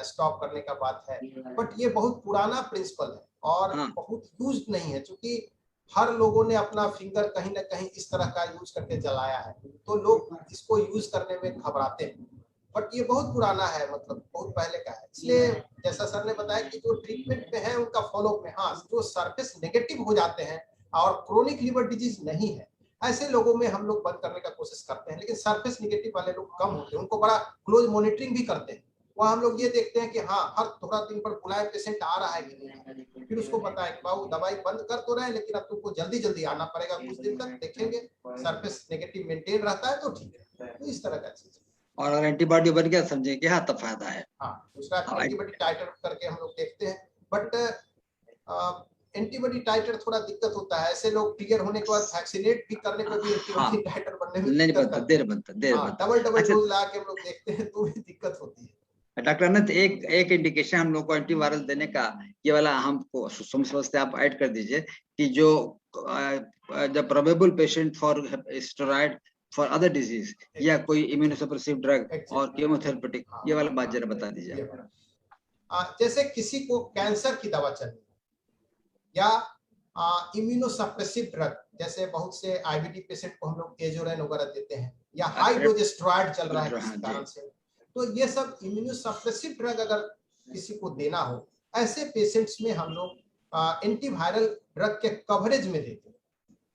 स्टॉप करने का बात है, बट ये बहुत पुराना प्रिंसिपल है और बहुत यूज नहीं है, क्योंकि हर लोगों ने अपना फिंगर कहीं ना कहीं इस तरह का यूज करके जलाया है, तो लोग इसको यूज करने में घबराते हैं। बट ये बहुत पुराना है, मतलब बहुत पहले का है। इसलिए जैसा सर ने बताया कि जो ट्रीटमेंट में है उनका फॉलोअप में, हाँ जो सरफेस नेगेटिव हो जाते हैं और क्रोनिक लिवर डिजीज नहीं है, ऐसे लोगों में हम लोग बंद करने का कोशिश करते हैं। लेकिन सरफेस नेगेटिव वाले लोग कम होते हैं, उनको बड़ा क्लोज मॉनिटरिंग भी करते हैं। वहाँ हम लोग ये देखते हैं कि हाँ हर थोड़ा दिन पर बुलाए पेशेंट आ रहा है कि नहीं, फिर उसको बताएं कि बाबू दवाई बंद कर तो रहे, लेकिन अब तुमको जल्दी जल्दी आना पड़ेगा, कुछ दिन तक देखेंगे सरफेस नेगेटिव मेंटेन रहता है तो ठीक है। तो इस तरह का चीज, और अगर एंटीबॉडी बन गया समझे कि हाँ तब फायदा है। हाँ दूसरा एंटीबॉडी टाइटर करके हम लोग देखते हैं, बट एंटीबॉडी टाइटर थोड़ा दिक्कत होता है। ऐसे लोग क्लियर होने के बाद वैक्सीनेट भी करने पर भी एंटीबॉडी टाइटर बनने में नहीं बनता, देर बनता। डबल डोज ला के हम लोग देखते हैं तो भी दिक्कत होती है। डॉक्टर अनंत, एक इंडिकेशन हम लोग को एंटीवायरल देने का ये वाला हमको समझते आप ऐड कर दीजिए कि जो the probable patient for steroid for other disease या कोई इम्यूनोसप्रेसिव ड्रग और केमोथेरेपेटिक, ये वाला बात जरा बता दीजिए। जैसे किसी को कैंसर की दवा चाहिए या इम्यूनोसप्रेसिव ड्रग, जैसे बहुत से आईबीडी पेशेंट को हम लोग एजोरेन वगैरह देते हैं, या हाई डोज स्टेरॉइड चल रहा है किसी कारण से, तो ये सब इम्यूनोसप्रेसिव ड्रग अगर किसी को देना हो, ऐसे पेशेंट्स में हम लोग एंटीवायरल ड्रग के कवरेज में देते हैं।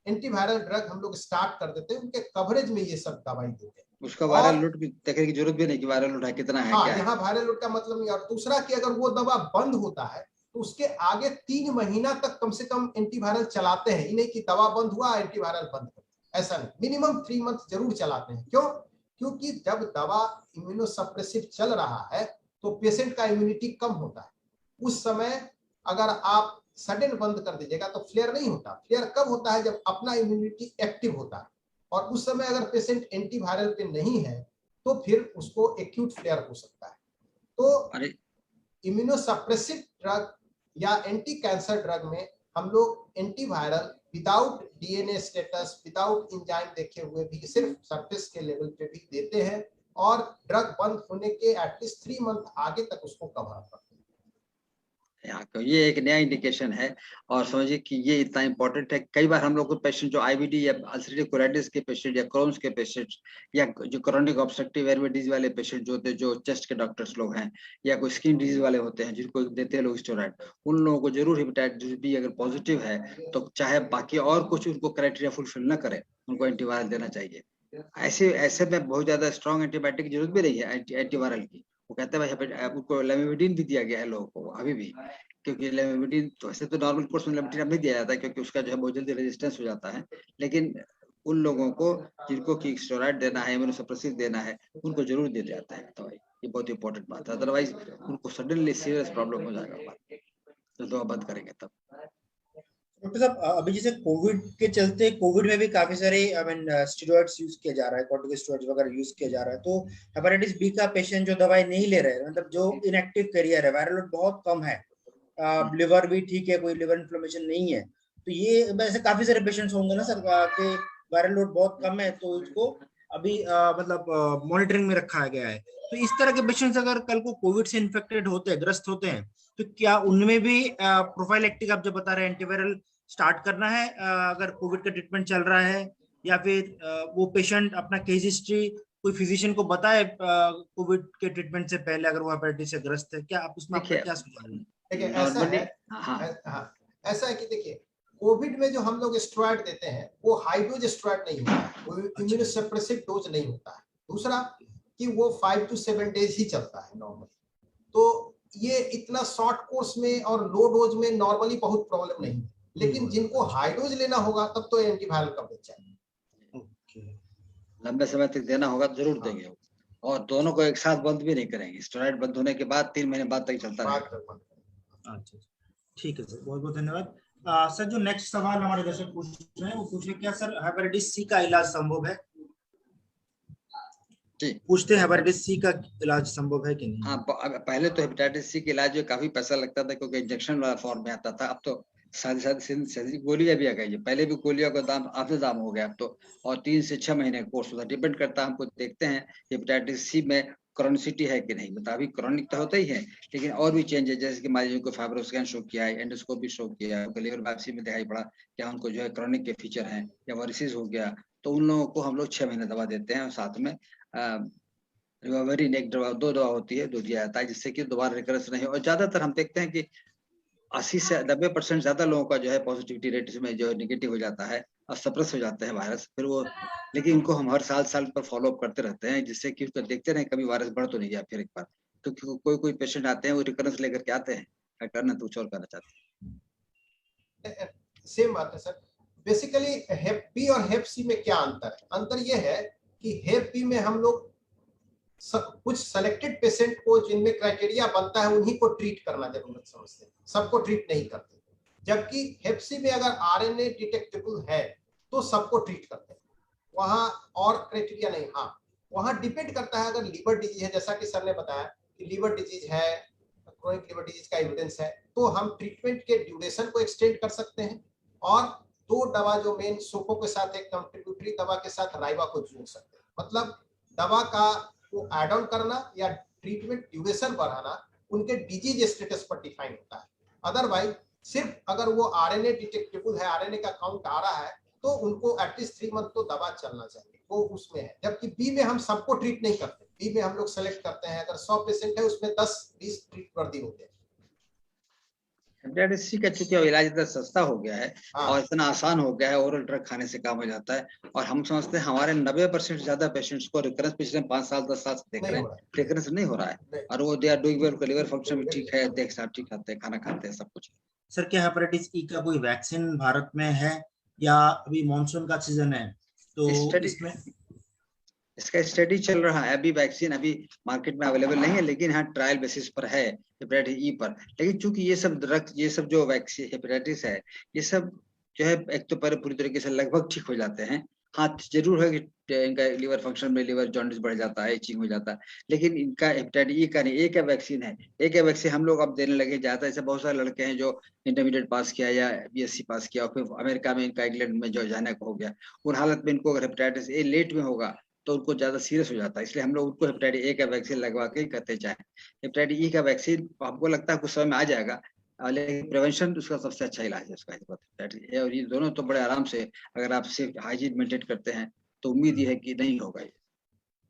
एंटीवायरल ड्रग हम लोग स्टार्ट कर देते हैं, उनके कवरेज में ये सब दवाई देते हैं। उसका वायरल लोड देखने की जरूरत भी नहीं कि वायरल लोड है कितना है, क्या यहाँ वायरल लोड का मतलब नहीं। और दूसरा कि अगर वो दवा बंद होता है तो उसके आगे 3 महीना तक कम से कम एंटीवायरल चलाते हैं। ये नहीं कि दवा बंद हुआ एंटीवायरल बंद कर, ऐसा नहीं, मिनिमम 3 मंथ जरूर चलाते हैं। क्यों? क्योंकि जब दवा इम्यूनोसप्रेसिव चल रहा है तो पेशेंट का इम्यूनिटी कम होता है। उस समय अगर आप सडन बंद कर दीजिएगा तो फ्लेयर नहीं होता। फ्लेयर कब होता है? जब अपना इम्यूनिटी एक्टिव होता है, और उस समय अगर पेशेंट एंटीवायरल पे नहीं है तो फिर उसको एक्यूट फ्लेयर हो सकता है। तो इम्यूनोसप्रेसिव ड्रग या एंटी कैंसर ड्रग में हम लोग antiviral without DNA status, without enzyme देखे हुए भी सिर्फ सरफेस के लेवल पे भी देते हैं, और ड्रग बंद होने के एटलीस्ट 3 मंथ आगे तक उसको कवर करते हैं। ये एक नया इंडिकेशन है और समझिए कि ये इतना इंपॉर्टेंट है। कई बार हम लोग को पेशेंट जो आईबीडी या अल्सरेटिव कोलाइटिस के पेशेंट या क्रोन्स के पेशेंट या जो क्रोनिक ऑब्स्ट्रक्टिव एयरवे डिजीज वाले पेशेंट जो होते हैं, जो चेस्ट के डॉक्टर्स लोग हैं या कोई स्किन डिजीज वाले होते हैं जिनको देते हैं लोग स्टेरॉइड, उन लोगों को जरूर हेपेटाइटिस बी अगर पॉजिटिव है तो चाहे बाकी और कुछ उनको क्राइटेरिया फुलफिल न करे, उनको एंटीवायरल देना चाहिए। ऐसे में बहुत ज्यादा स्ट्रॉन्ग एंटीबायोटिक की जरूरत भी नहीं है एंटीवायरल की। वो कहते हैं उनको लेमिविडिन भी दिया गया है लोगों को अभी भी, क्योंकि लेमिविडिन तो ऐसे तो नॉर्मल कोर्स में लेमिविडिन नहीं दिया जाता है क्योंकि उसका जो है बहुत जल्दी रेजिस्टेंस हो जाता है। लेकिन उन लोगों को जिनको की स्टेरॉइड देना है, इम्यूनोसप्रेसिव देना है, उनको जरूर दिया जाता है दवाई। ये बहुत इंपॉर्टेंट बात है, अदरवाइज उनको सडनली सीरियस प्रॉब्लम हो जाएगा तो दवा बंद करेंगे तब। डॉक्टर साहब, अभी जैसे कोविड के चलते, कोविड में भी काफी सारे स्टेरॉइड्स यूज किया जा रहा है, कॉर्टिकोस्टेरॉइड्स वगैरह यूज किया जा रहा है, तो हेपेटाइटिस बी का पेशेंट जो दवाई नहीं ले रहे हैं, मतलब जो इनएक्टिव कैरियर है, वायरल लोड बहुत कम है, लिवर भी ठीक है, कोई लिवर इन्फ्लेमेशन नहीं है, तो ये वैसे काफी सारे पेशेंट्स होंगे ना सर के वायरल लोड बहुत कम है, तो उसको अभी मतलब मॉनिटरिंग में रखा गया है। तो इस तरह के पेशेंट्स अगर कल को कोविड से इन्फेक्टेड होते हैं, ग्रस्त होते हैं, तो क्या उनमें भी प्रोफाइलेक्टिक आप जो बता रहे हैं एंटीवायरल स्टार्ट करना है अगर कोविड का ट्रीटमेंट चल रहा है, या फिर वो पेशेंट अपना केस हिस्ट्री कोई फिजिशियन को बताए कोविड के ट्रीटमेंट से पहले अगर वो हेपेटाइटिस से ग्रस्त है? क्या आप उसमें आपका क्या सुझाव है? देखिए ऐसा है कि देखिए कोविड में जो हम लोग स्टेरॉइड देते हैं वो हाई डोज स्टेरॉइड नहीं होता है, वो इम्यूनोसप्रेसिव डोज नहीं होता है। दूसरा कि वो 5 to 7 डेज ही चलता है नॉर्मली, तो ये इतना शॉर्ट कोर्स में और लो डोज में नॉर्मली बहुत प्रॉब्लम नहीं है। लेकिन जिनको हाई डोज लेना होगा तब तो एंटीवायरल कवरेज चाहिए, लंबे समय तक देना होगा, जरूर देंगे। और दोनों को एक साथ बंद भी नहीं करेंगे। स्टेरॉइड बंद होने के बाद 3 महीने बाद तक चलता बात रहेगा। कर पाते अच्छा, ठीक है सर, बहुत बहुत धन्यवाद। सर, जो नेक्स्ट सवाल हमारे दर्शक पूछ रहे हैं वो पूछ रहे हैं, क्या सर हेपेटाइटिस सी का इलाज संभव है? जी पूछते हैं हेपेटाइटिस सी का इलाज संभव है कि नहीं? हाँ, पहले तो हेपेटाइटिस सी के इलाज में काफी पैसा लगता था क्योंकि इंजेक्शन वाला फॉर्म में आता था। अब तो सादी गोलियां भी आ गई है। पहले भी गोलियों का दाम आधे दाम हो गया अब तो, और 3 से 6 महीने कोर्स होता है। डिपेंड करता है, हमको देखते हैं हेपेटाइटिस सी में क्रॉनिसिटी है कि नहीं। मतलब अभी क्रॉनिक तो होता ही है, लेकिन और भी चेंज है, जैसे कि मान लीजिए उनको फाइब्रोस्कैन शो किया है, एंडोस्कोप भी शो किया है, लिवर बायोप्सी में दिखाई पड़ा क्या उनको जो है क्रॉनिक के फीचर हैं या वायरसेस हो गया, तो उन लोगों को हम लोग 6 महीने दवा देते हैं। और साथ में रिवावरिन एक दवा, 2 दवा होती है, 2 दिया जाता है, जिससे कि दोबारा रिकरेंस नहीं हो। और ज्यादातर हम देखते हैं कि 80 से 90% ज्यादा लोगों का जो है पॉजिटिविटी रेट इसमें जो है नेगेटिव हो जाता है और सप्रेस हो जाते हैं वायरस। फिर वो, लेकिन उनको हम हर साल पर फॉलो अप करते रहते हैं, जिससे कि उसको देखते रहे कभी वायरस बढ़ तो नहीं गया फिर एक बार। क्योंकि कोई पेशेंट आते हैं वो रिकरेंस लेकर के आते हैं, करना तो कुछ और करना चाहते हैं। सेम बात है सर। बेसिकली हेप बी और हेप सी में क्या अंतर है? अंतर ये है कि हेप बी में हम लोग कुछ सेलेक्टेड पेशेंट को जिनमें क्राइटेरिया बनता है उन्हीं को ट्रीट करना जरूरत समझते हैं, सबको ट्रीट नहीं करते। जबकि हेप सी में अगर आरएनए डिटेक्टेबल है तो सबको ट्रीट करते हैं, वहां और क्राइटेरिया नहीं। हाँ, वहां डिपेंड करता है, अगर लीवर डिजीज है, जैसा कि सर ने बताया कि लीवर डिजीज है, क्रोनिक लीवर डिजीज का एविडेंस है, तो हम ट्रीटमेंट के ड्यूरेशन को एक्सटेंड कर सकते हैं और 2 दवा जो मेन सोपो के साथ एक कंट्रीब्यूटरी दवा के साथ राइवा को जोड़ सकते हैं। मतलब दवा का को एड ऑन करना या ट्रीटमेंट ड्यूरेशन बढ़ाना उनके डिजीज स्टेटस पर डिफाइन होता है। अदरवाइज सिर्फ अगर वो आरएनए डिटेक्टेबल है, आरएनए का काउंट आ रहा है, तो उनको एटलीस्ट 3 मंथ तो दवा चलना चाहिए, वो उसमें है। जबकि बी में हम सबको ट्रीट नहीं करते, बी में हम लोग सेलेक्ट करते हैं, अगर 100 पेशेंट है उसमें 10-20 ट्रीट वर्दी होते हैं। हेपेटाइटिस सी का चूंकि इलाज इतना सस्ता हो गया है और इतना आसान हो गया है, ओरल ड्रग खाने से काम हो जाता है। और हम समझते हैं हमारे 90% ज्यादा पेशेंट्स को रिकरेंस पिछले 5 साल 10 साल से देख रहे हैं, रिकरेंस नहीं हो रहा है। और वो they are doing well, liver function भी ठीक है, देख साहब ठीक खाते हैं, खाना खाते हैं, सब कुछ। सर, क्या हेपेटाइटिस ई का कोई वैक्सीन भारत में है या अभी मॉनसून का सीजन है तो इसमें? इसका स्टडी चल रहा है। अभी वैक्सीन अभी मार्केट में अवेलेबल नहीं है, लेकिन हाँ ट्रायल बेसिस पर है हेपेटाइटिस ई पर। लेकिन चूंकि ये सब ड्रग, ये सब जो वैक्सीन हेपेटाइटिस है, ये सब जो है एक तो पर पूरी तरीके से लगभग ठीक हो जाते हैं। हाँ जरूर है कि इनका लिवर फंक्शन में लिवर जॉन्डिस बढ़ जाता है, इचिंग हो जाता है, लेकिन इनका हेपेटाइटिस ई का नहीं। एक है वैक्सीन है, एक है वैक्सीन हम लोग अब देने लगे जाता है। ऐसे बहुत सारे लड़के हैं जो इंटरमीडिएट पास किया या बीएससी पास किया और फिर अमेरिका में इनका इंग्लैंड में जो जाने को हो गया, उन हालत में इनको अगर हेपेटाइटिस ए लेट में होगा तो उनको ज्यादा सीरियस हो जाता है। इसलिए हम लोग उनको हेपेटाइटिस ए का वैक्सीन लगवा के ही करते जाएं। हेपेटाइटिस ई का वैक्सीन हमको लगता है कुछ समय में आ जाएगा, लेकिन प्रिवेंशन उसका सबसे अच्छा इलाज है उसका। हेपेटाइटिस ए और ये दोनों तो बड़े आराम से, अगर आप सिर्फ हाइजीन मेंटेन करते हैं तो उम्मीद ही है कि नहीं होगा ये।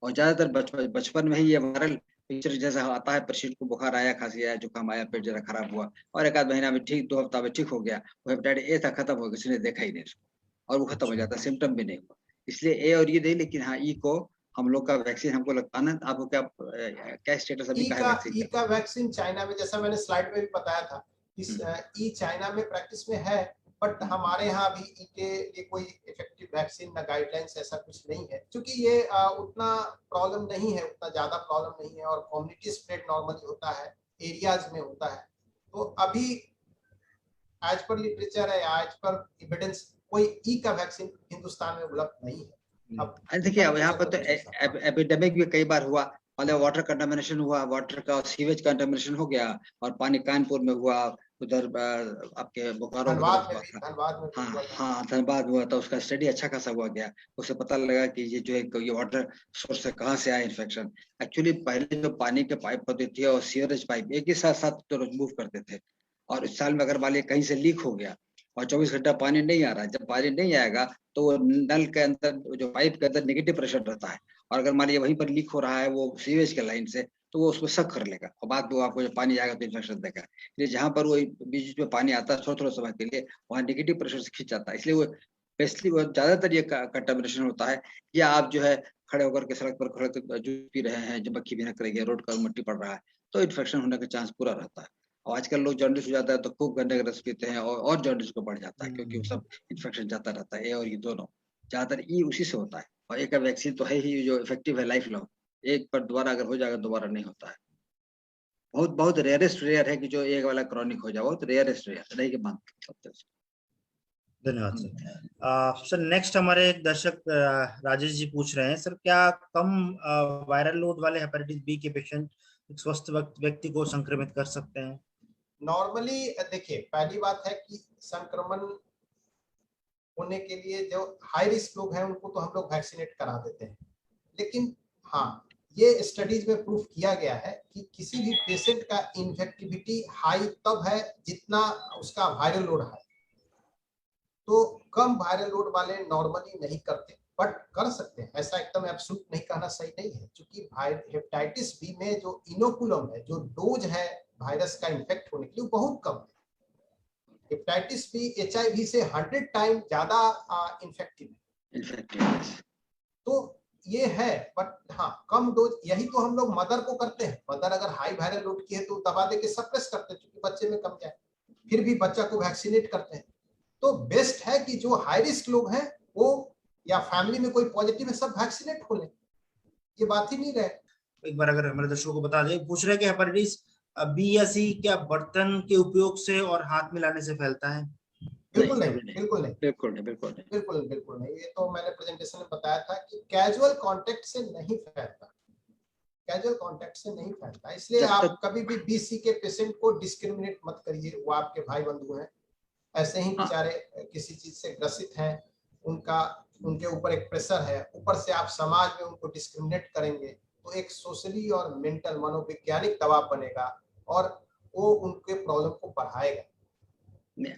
और ज्यादातर बचपन में ही ये वायरल पिक्चर जैसा आता है, पेशेंट को बुखार आया, खांसी आया, जुकाम आया, पेट जरा खराब हुआ और एक आध महीना में ठीक, 2 हफ्ता में ठीक हो गया, वो हेपेटाइटिस ए था, खत्म हो गया, किसी ने देखा ही नहीं उसको और वो खत्म हो जाता है, सिम्टम भी नहीं हुआ। इसलिए ए और ये नहीं, लेकिन हाँ ई को हम लोग का वैक्सीन हमको लगता है ना। आपको क्या स्टेटस अभी का है वैक्सीन ई का वैक्सीन चाइना में, जैसा मैंने स्लाइड में भी बताया था, इस ई चाइना में प्रैक्टिस में है, बट हमारे यहाँ अभी ई के लिए कोई इफेक्टिव वैक्सीन ना गाइडलाइंस ऐसा कुछ नहीं है, क्योंकि ये उतना प्रॉब्लम नहीं है, उतना ज्यादा प्रॉब्लम नहीं है और कम्युनिटी स्प्रेड नॉर्मली होता है, एरियाज में होता है। तो अभी एज पर लिटरेचर है, एज पर एविडेंस, कोई ई का वैक्सीन हिंदुस्तान में उपलब्ध नहीं है। अब देखिए अब यहाँ पर तो एपिडेमिक भी कई बार हुआ, मतलब वाटर कंटामिनेशन हुआ, वाटर का सीवेज कंटामिनेशन हो गया और पानी कानपुर में हुआ, उधर आपके बोकारो की तरफ हुआ था। हाँ हाँ, धनबाद में हुआ था, उसका स्टडी अच्छा खासा हुआ गया। उसे पता लगा कि ये जो है ये वाटर सोर्स से कहाँ से आया इन्फेक्शन। एक्चुअली पहले जो पानी के पाइप होते थे और सीवरेज पाइप एक ही साथ तो मूव करते थे, और इस साल में अगर मान लिया कहीं से लीक हो गया और 24 घंटा पानी नहीं आ रहा है, जब पानी नहीं आएगा तो वो नल के अंदर जो पाइप के अंदर नेगेटिव प्रेशर रहता है, और अगर मान लिया वहीं पर लीक हो रहा है वो सीवेज के लाइन से, तो वो उसको शक कर लेगा और बाद में वो आपको जब पानी आएगा तो इन्फेक्शन देगा। इसलिए जहाँ पर वो बीच में पानी आता है थोड़ा थोड़ा समय के लिए, वहाँ नेगेटिव प्रेशर से खींच जाता है। इसलिए वो बेसिकली वो ज्यादातर ये कंटामिनेशन होता है, या आप जो है खड़े होकर के सड़क पर खड़े होकर जूस पी रहे हैं, जब मक्खी भिनक रही है, रोड का मिट्टी पड़ रहा है, तो इन्फेक्शन होने का चांस पूरा रहता है। और आजकल लोग जॉन्डिस हो जाता है तो खूब गन्ने का रस पीते हैं और जॉन्डिस को बढ़ जाता है, क्योंकि वो सब इन्फेक्शन जाता रहता है। ये और ये दोनों ज्यादातर ई उसी से होता है, और एक वैक्सीन तो है ही जो इफेक्टिव है लाइफ लॉन्ग। एक पर दोबारा अगर हो जाएगा दोबारा नहीं होता है। बहुत बहुत रेयरेस्ट रेयर है कि जो एक वाला क्रॉनिक हो जाए, बहुत रेयरेस्ट रेयर नहीं कि मान सकते हैं। धन्यवाद सर। सर नेक्स्ट हमारे एक दर्शक राजेश जी पूछ रहे हैं, सर क्या कम वायरल लोड वाले हेपेटाइटिस बी के पेशेंट एक स्वस्थ व्यक्ति को संक्रमित कर सकते हैं? नॉर्मली देखिए, पहली बात है कि संक्रमण होने के लिए जो हाई रिस्क लोग हैं उनको तो हम लोग वैक्सीनेट करा देते हैं, लेकिन हाँ, ये स्टडीज में प्रूफ किया गया है कि किसी भी पेशेंट का इन्फेक्टिविटी हाई तब है जितना उसका वायरल लोड है। तो कम वायरल लोड वाले नॉर्मली नहीं करते, बट कर सकते हैं, ऐसा एकदम एब्सोल्यूट नहीं कहना सही नहीं है, क्योंकि हेपेटाइटिस बी में जो इनोकुलम है, जो डोज है वायरस का इन्फेक्ट होने के लिए बहुत कम है। हेपेटाइटिस बी HIV से 100 टाइम ज्यादा इन्फेक्टिव है। तो ये है, बट हाँ कम डोज, यही तो हम लोग मदर को करते हैं। मदर अगर हाई वायरल लोड की है तो दवा देके सप्रेस करते हैं क्योंकि बच्चे में कम जाए, फिर भी बच्चा को वैक्सीनेट करते हैं। तो बेस्ट है कि जो हाई रिस्क लोग हैं वो, या फैमिली में कोई पॉजिटिव है, सब वैक्सीनेट हो लें, ये बात ही नहीं रहे। एक बार अगर हमारे दर्शकों को बता दें, पूछ रहे हैं कि हेपेटाइटिस बी या सी क्या बर्तन के उपयोग से और हाथ मिलाने से फैलता है? बिल्कुल नहीं, बिल्कुल नहीं, बिल्कुल नहीं, बिल्कुल नहीं, बिल्कुल बिल्कुल नहीं। ये तो मैंने प्रेजेंटेशन में बताया था कि कैजुअल कांटेक्ट से नहीं फैलता, कैजुअल कांटेक्ट से नहीं फैलता। इसलिए आप कभी भी BC के पेशेंट को डिस्क्रिमिनेट मत करिए, वो आपके भाई बंधु हैं, ऐसे ही बेचारे किसी चीज से ग्रसित हैं, उनके ऊपर एक प्रेशर है, ऊपर से आप समाज में उनको डिस्क्रिमिनेट करेंगे तो एक सोशली और मेंटल मनोवैज्ञानिक दबाव बनेगा और वो उनके प्रॉब्लम को बढ़ाएगा।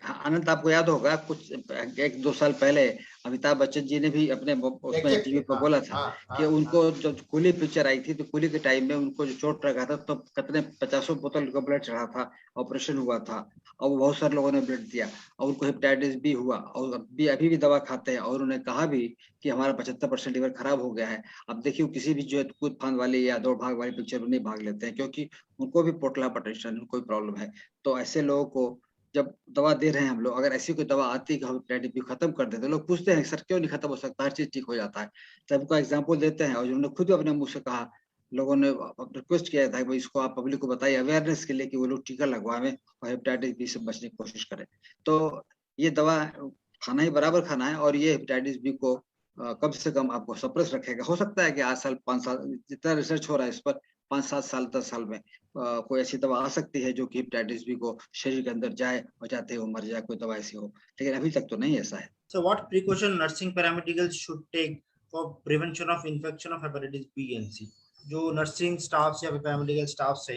आनंद, आपको याद होगा कुछ 1-2 साल पहले अमिताभ बच्चन जी ने भी अपने उसमें टीवी पर बोला था कि उनको जब कूली पिक्चर आई थी तो कूली के टाइम में उनको जो चोट लगा था तो कितने 50 बोतल का ब्लड चढ़ा था, ऑपरेशन हुआ था और बहुत सारे लोगों ने ब्लड दिया और उनको हेपेटाइटिस बी हुआ और अभी भी दवा खाते हैं और उन्होंने कहा भी कि हमारा 75% लीवर खराब हो गया है। अब देखिए किसी भी जो कूद फांद वाली या दौड़ भाग वाली पिक्चर में नहीं भाग लेते हैं क्योंकि उनको भी पोटला हाइपरटेंशन कोई प्रॉब्लम है। तो ऐसे लोगों को जब दवा दे रहे हैं हम लोग, अगर ऐसी कोई दवा आती है कि हम हेपेटाइटिस बी खत्म कर देते हैं, लोग पूछते हैं सर क्यों नहीं खत्म हो सकता, हर चीज ठीक हो जाता है। सबका एग्जाम्पल देते हैं और उन्होंने खुद अपने मुंह से कहा, लोगों ने रिक्वेस्ट किया था कि इसको आप पब्लिक को बताइए अवेयरनेस के लिए कि वो लोग टीका लगवाएं और हेपेटाइटिस बी से बचने की कोशिश करें। तो ये दवा खाना ही बराबर खाना है और ये हेपेटाइटिस बी को कम से कम आपको सप्रेस रखेगा। हो सकता है कि 8 साल 5 साल जितना रिसर्च हो रहा है इस पर 5-7 साल 10 साल में कोई ऐसी दवा आ सकती है जो कि हेपेटाइटिस बी को शरीर के अंदर जाए और जाते हुए मर जाए, कोई दवा ऐसी हो, लेकिन अभी तक तो नहीं ऐसा है। So what precaution nursing paramedicals should take for prevention of infection of hepatitis B and C? जो नर्सिंग स्टाफ या पैरामेडिकल स्टाफ से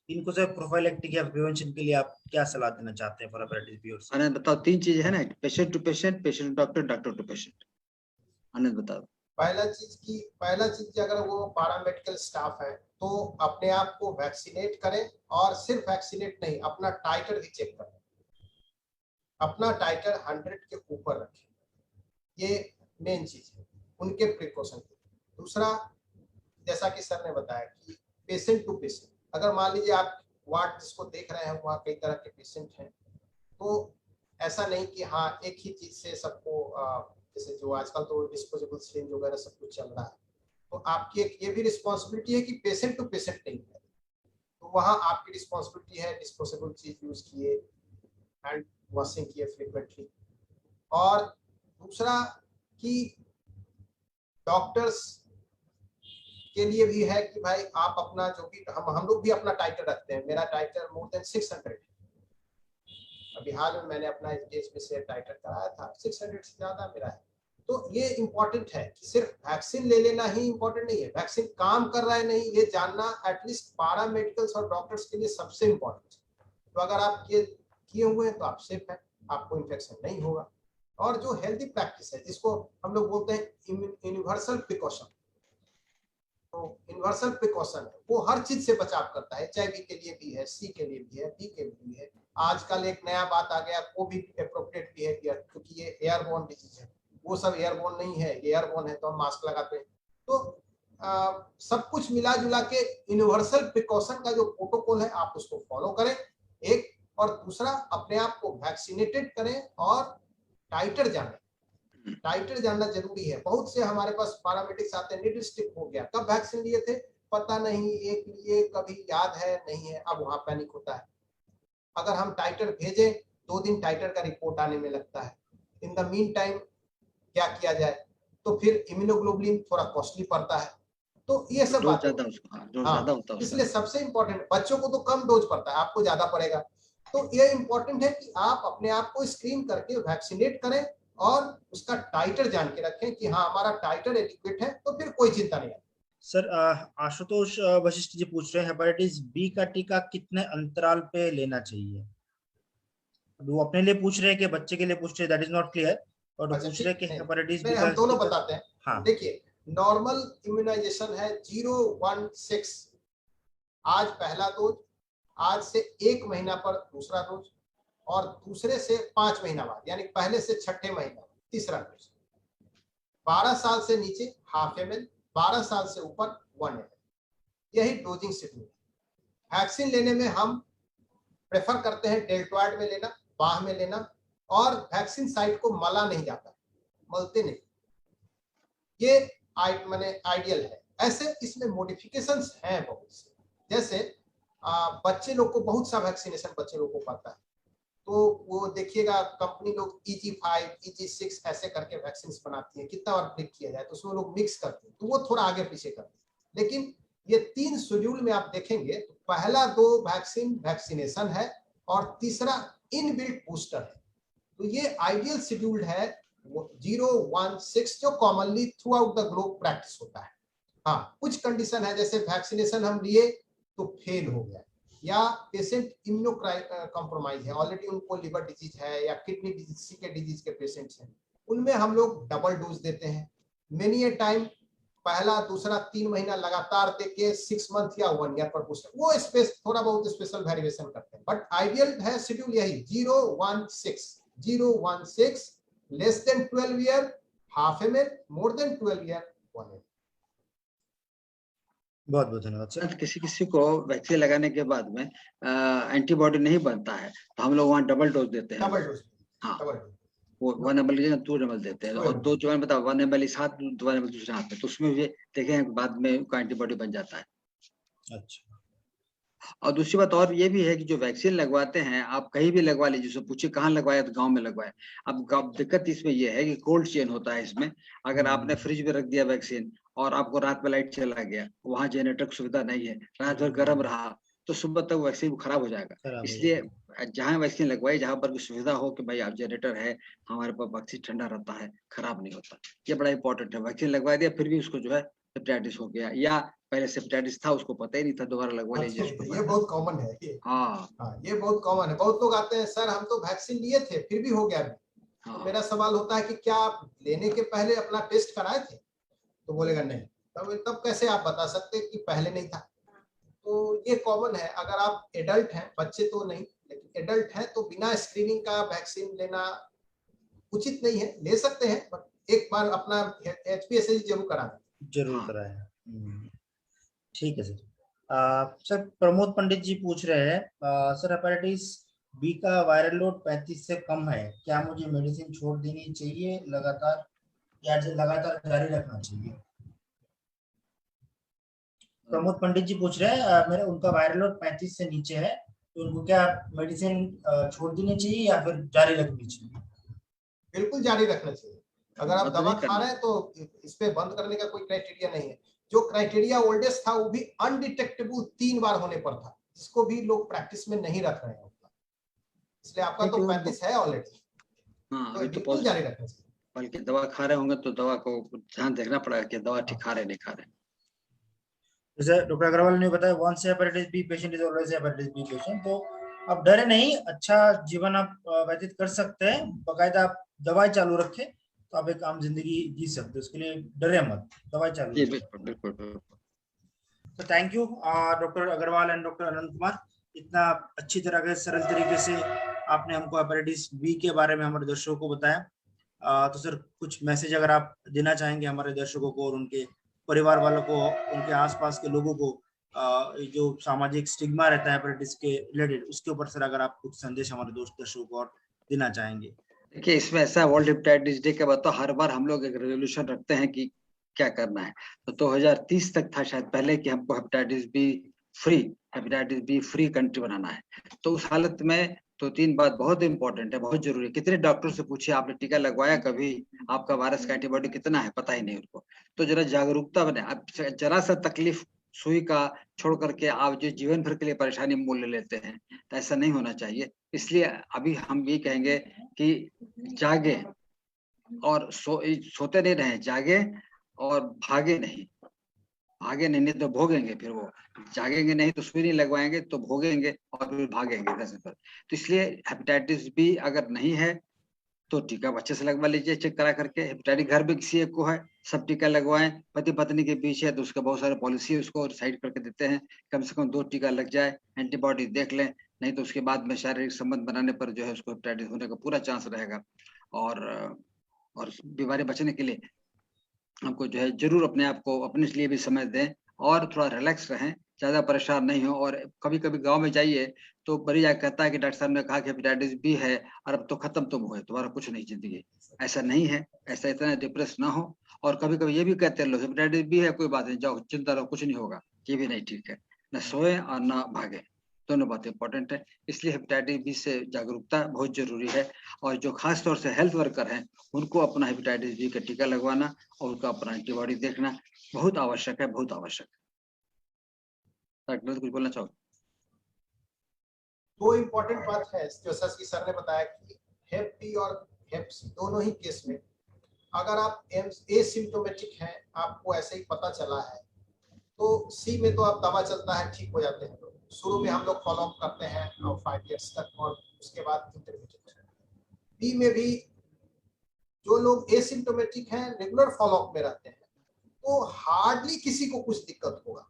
इनको सर प्रोफाइलेक्टिक या प्रिवेंशन के लिए आप क्या सलाह देना चाहते हैं फॉर हेपेटाइटिस बी और सी? आनंद बताओ, 3 चीज है ना, patient to patient, patient doctor, doctor to patient. Anand बताओ। पहला चीज अगर वो पैरामेडिकल स्टाफ है तो अपने आप को वैक्सीनेट करें और सिर्फ वैक्सीनेट नहीं, अपना टाइटर भी चेक करें, अपना टाइटर 100 के ऊपर रखें, ये मेन चीज है उनके प्रिकॉशन के। दूसरा, जैसा कि सर ने बताया कि पेशेंट टू पेशेंट, अगर मान लीजिए आप वार्ड जिसको देख रहे हैं वहाँ कई तरह के पेशेंट हैं, तो ऐसा नहीं कि हाँ एक ही चीज से सबको, जैसे जो आजकल तो डिस्पोजेबल सिरिंज वगैरह सब कुछ चल रहा है, तो आपकी एक ये भी रिस्पॉन्सिबिलिटी है कि पेशेंट टू पेशेंट नहीं है, तो वहाँ आपकी रिस्पॉन्सिबिलिटी है डिस्पोजेबल चीज यूज किए, हैंड वॉशिंग किए फ्रीक्वेंटली। और दूसरा कि डॉक्टर्स के लिए भी है कि भाई आप अपना जो भी, हम लोग भी अपना टाइटर रखते हैं, मेरा टाइटर मोर देन 600 है। अभी हाल में मैंने अपना एचबी से टाइटर कराया था, 600 से ज्यादा मेरा है। तो ये इम्पोर्टेंट है कि सिर्फ वैक्सीन ले लेना ही इम्पोर्टेंट नहीं है, वैक्सीन काम कर रहा है नहीं ये जानना एटलीस्ट पैरामेडिकल्स और डॉक्टर्स के लिए सबसे इम्पोर्टेंट है। तो अगर आप ये किए हुए हैं तो आप सेफ है, आपको इन्फेक्शन नहीं होगा। और जो हेल्दी प्रैक्टिस है जिसको हम लोग बोलते हैं यूनिवर्सल प्रिकॉशन, तो यूनिवर्सल प्रिकॉशन है वो हर चीज से बचाव करता है, HIV के लिए भी है, C के लिए भी है, B के लिए भी है। आजकल एक नया बात आ गया कोविड एप्रोप्रिएट बिहेवियर, क्योंकि ये एयरबोर्न डिजीज है, वो सब एयरबोर्न नहीं है, ये एयरबोर्न है तो हम मास्क लगाते हैं। तो सब कुछ मिला जुला के यूनिवर्सल प्रिकॉशन का जो प्रोटोकॉल है आप उसको फॉलो करें, एक। और दूसरा, अपने आप को वैक्सीनेटेड करें और टाइटर जाने, टाइटर जानना जरूरी है। बहुत से हमारे पास पैरामेडिक्स आते हैं, नीडल स्टिक हो गया, कब वैक्सीन लिए थे पता नहीं, एक लिए कभी याद है नहीं है, अब वहां पैनिक होता है। अगर हम टाइटर भेजें 2 दिन टाइटर का रिपोर्ट आने में लगता है। इन द मीन टाइम क्या किया जाए, तो फिर इम्यूनोग्लोबुलिन थोड़ा कॉस्टली पड़ता है। तो ये सब डोज बातें, ज्यादा उसका, हाँ, डोज हाँ, ज्यादा होता है इसलिए उसका। सबसे इंपॉर्टेंट, बच्चों को तो कम डोज पड़ता है, आपको ज्यादा पड़ेगा। तो ये इंपॉर्टेंट है कि आप अपने आप को स्क्रीन करके वैक्सीनेट करें और उसका टाइटर जान के रखें कि हाँ हमारा टाइटर एडिक्वेट है, तो फिर कोई चिंता नहीं है। सर आशुतोष वशिष्ठ जी पूछ रहे हैं हेपेटाइटिस बी का टीका कितने अंतराल पे लेना चाहिए। अभी वो अपने लिए पूछ रहे हैं कि बच्चे के लिए पूछ रहे हैं, दैट इज नॉट क्लियर। और अच्छा पूछ रहे ठीक हैं कि है, हेपेटाइटिस बी नहीं का हम दोनों टीका। बताते हैं। हाँ देखिए, नॉर्मल इम्यूनाइजेशन है 0-1-6, आज पहला डोज, आज से 1 महीना पर दूसरा डोज, और दूसरे से 5 महीना बाद, यानी पहले से 6ठे महीना तीसरा डोज। 12 साल से नीचे ½ ml, 12 साल से ऊपर 1 ml, यही डोजिंग शेड्यूल है। वैक्सीन लेने में हम प्रेफर करते हैं डेल्टॉइड में लेना, बाह में लेना, और वैक्सीन साइट को मला नहीं जाता, मलते नहीं, ये माने आइडियल है। ऐसे इसमें मॉडिफिकेशंस हैं बहुत से, जैसे बच्चे लोग को बहुत सा वैक्सीनेशन बच्चे लोग को पड़ता है, तो वो देखिएगा कंपनी लोग EG5, EG6 ऐसे करके वैक्सीन बनाती है, कितना बार क्लिक किया जाए तो उसमें लोग मिक्स करते हैं, तो वो थोड़ा आगे पीछे करते हैं। लेकिन ये 3 शेड्यूल में आप देखेंगे तो पहला 2 वैक्सीनेशन है और तीसरा इनबिल्ट बूस्टर है। तो ये आइडियल शेड्यूल्ड है 0-1-6, जो commonly through out the globe practice होता है। हाँ, कुछ कंडीशन है, जैसे वैक्सीनेशन हम लिए तो फेल हो गया, या पेशेंट इम्यूनो कॉम्प्रोमाइज है, ऑलरेडी उनको लिवर डिजीज है या किडनी डिजीज के डिजीज के पेशेंट्स हैं, उनमें हम लोग डबल डोज देते हैं। मेनी ए टाइम पहला दूसरा 3 महीना लगातार देके 6 मंथ या 1 ईयर पर बूस्टर, वो स्पेस थोड़ा बहुत स्पेशल वेरिएशन करते हैं, बट आइडियल है शेड्यूल यही 0-1-6, less than 12 year ½ ml, more than 12 year 1 ml। बहुत बहुत धन्यवाद सर। किसी किसी को वैक्सीन लगाने के बाद में एंटीबॉडी नहीं बनता है, तो हम लोग वहाँ डबल डोज देते हैं। डबल डोज, हाँ, डबल डोज, वो 1 ml की 2 ml देते हैं, और 2 ml बताओ 1 ml इस हाथ, 2 ml दूसरे हाथ में, तो उसमें भी देखें बाद में एंटीबॉडी बन जाता है। अच्छा, और दूसरी बात और ये भी है कि जो वैक्सीन लगवाते हैं, आप कहीं भी लगवा लीजिए, उससे पूछिए कहाँ लगवाया, तो गांव में लगवाया। अब दिक्कत इसमें ये है कि कोल्ड चेन होता है इसमें, अगर आपने फ्रिज में रख दिया वैक्सीन और आपको रात में लाइट चला गया, वहाँ जनरेटर की सुविधा नहीं है, रात भर गर्म रहा, तो सुबह तक वैक्सीन खराब हो जाएगा। खराब हो इसलिए जहाँ वैक्सीन लगवाई, जहाँ पर भी सुविधा हो कि भाई आप जनरेटर है, हमारे पास वैक्सीन ठंडा रहता है, खराब नहीं होता, ये बड़ा इंपॉर्टेंट है। वैक्सीन लगवा दिया फिर भी उसको जो है हेपेटाइटिस हो गया, या पहले से हेपेटाइटिस था उसको पता ही नहीं था, दोबारा लगवा लीजिए उसको। ये बहुत कॉमन है ये। हाँ हाँ, ये बहुत कॉमन है। बहुत लोग आते हैं, सर हम तो वैक्सीन लिए थे फिर भी हो गया। तो हाँ, मेरा सवाल होता है कि क्या आप लेने के पहले अपना टेस्ट कराए थे? तो बोलेगा नहीं। तब कैसे आप बता सकते हैं कि पहले नहीं था? तो ये कॉमन है। अगर आप एडल्ट हैं, बच्चे तो नहीं, लेकिन एडल्ट हैं, तो बिना स्क्रीनिंग का वैक्सीन लेना उचित नहीं है। ले सकते हैं, बट एक बार अपना HPSC जरूर कराएं। जरूर हाँ। कराया। ठीक है सर। सर प्रमोद पंडित जी पूछ रहे हैं सर हेपेटाइटिस बी का वायरल लोड 35 से कम है, क्या मुझे मेडिसिन छोड़ देनी चाहिए लगातार या लगातार जारी रखना चाहिए? प्रमोद पंडित जी पूछ रहे हैं मेरे उनका वायरल लोड 35 से नीचे है, तो उनको क्या मेडिसिन छोड़ देनी चाहिए या फिर जारी रखनी चाहिए? बिल्कुल जारी रखना चाहिए। अगर आप बंद दवा नहीं खा करना। रहे हैं तो इस पे बंद करने का कोई क्राइटेरिया नहीं है। जो क्राइटेरिया ओल्डेस्ट था वो भी अनडिटेक्टेबल 3 बार होने पर था, जिसको भी लोग प्रैक्टिस में नहीं रख रहे हैं। इसलिए आपका तो 35 है ऑलरेडी, हाँ, तो अभी तो बिल्कुल जारी रखना चाहिए। बल्कि दवा खा रहे होंगे तो दवा को ध्यान देखना पड़ेगा कि दवा ठीक खा रहे नहीं खा रहे। जैसे डॉक्टर अग्रवाल ने बताया once hepatitis B patient is always hepatitis B patient, तो आप डरे नहीं, अच्छा जीवन आप व्यतीत कर सकते हैं, बकायदा आप दवाई चालू रखें तो आप एक आम जिंदगी जी सकते हैं, उसके लिए डरे मत, दवाई चालू जी रखें। बिल्कुल बिल्कुल बिल्कुल। तो thank you doctor Agarwal and doctor Anant Kumar, इतना अच्छी तरह के सरल तरीके से आपने हमको हेपेटाइटिस बी के बारे में हमारे दर्शकों को बताया। तो सर कुछ मैसेज अगर आप देना चाहेंगे हमारे दर्शकों को और उनके परिवार वालों को, उनके आसपास के लोगों को, जो सामाजिक स्टिग्मा रहता है हेपेटाइटिस के रिलेटेड, उसके ऊपर सर अगर आप कुछ संदेश हमारे दोस्त दर्शकों को और देना चाहेंगे। देखिए इसमें ऐसा वर्ल्ड हेपेटाइटिस डे के बाद तो हर बार हम लोग एक रेजोल्यूशन रखते हैं कि क्या करना है। तो 2030 तक था शायद पहले कि हमको हेपेटाइटिस बी फ्री कंट्री बनाना है। तो उस हालत में तो 3 बात बहुत इंपॉर्टेंट है, बहुत जरूरी है। कितने डॉक्टर से पूछिए आपने टीका लगवाया कभी, आपका वायरस का एंटीबॉडी कितना है, पता ही नहीं उनको। तो जरा जागरूकता बने। अब जरा सा तकलीफ सुई का छोड़ करके आप जो जीवन भर के लिए परेशानी मोल ले लेते हैं, तो ऐसा नहीं होना चाहिए। इसलिए अभी हम ये कहेंगे कि जागे और सोते नहीं रहे, जागे और भागे नहीं। भागे नहीं तो भोगेंगे, फिर वो जागेंगे नहीं तो सुई नहीं लगवाएंगे तो भोगेंगे और फिर भागेंगे इधर से उधर। तो इसलिए हेपेटाइटिस बी अगर नहीं है तो टीका बच्चे से लगवा लीजिए चेक करा करके। हेपेटाइटिस घर में किसी एक को है, सब टीका लगवाएं। पति पत्नी के बीच है तो उसका बहुत सारे पॉलिसी है, उसको साइड करके देते हैं, कम से कम 2 टीका लग जाए, एंटीबॉडी देख लें, नहीं तो उसके बाद में शारीरिक संबंध बनाने पर जो है उसको हेपेटाइटिस होने का पूरा चांस रहेगा। और बीमारी बचने के लिए हमको जो है जरूर अपने आप को अपने लिए भी समय दें और थोड़ा रिलैक्स रहें, ज्यादा परेशान नहीं हो। और कभी कभी गांव में जाइए तो मरीज आके कहता है कि डॉक्टर साहब ने कहा कि हेपेटाइटिस बी है और अब तो खत्म तुम हुए, तुम्हारा कुछ नहीं जिंदगी। ऐसा नहीं है, ऐसा इतना डिप्रेस ना हो। और कभी कभी ये भी कहते हैं लोग हेपेटाइटिस बी है कोई बात नहीं, जाओ चिंता रहो, कुछ नहीं होगा, ये भी नहीं ठीक है। न सोए और न भागे, दोनों बातें इंपॉर्टेंट है। इसलिए हेपेटाइटिस बी से जागरूकता बहुत जरूरी है। और जो खास तौर से हेल्थ वर्कर हैं उनको अपना हेपेटाइटिस बी का टीका लगवाना और उनका अपना एंटीबॉडी देखना बहुत आवश्यक है, बहुत आवश्यक है। डॉक्टर कुछ बोलना चाहोगे? 2 इम्पोर्टेंट बात है जो शशि सर ने बताया कि हेप बी और हेप सी दोनों ही केस में अगर आप एसिम्प्टोमेटिक हैं, आपको ऐसे ही पता चला है, तो सी में तो आप दवा चलता है, ठीक हो जाते हैं। शुरू में हम लोग फॉलो अप करते हैं 5 इयर्स तक और उसके बाद इंटरमीडिएट। बी में भी जो लोग एसिम्प्टोमेटिक हैं, रेगुलर फॉलो अप में रहते हैं, तो हार्डली किसी को कुछ दिक्कत होगा,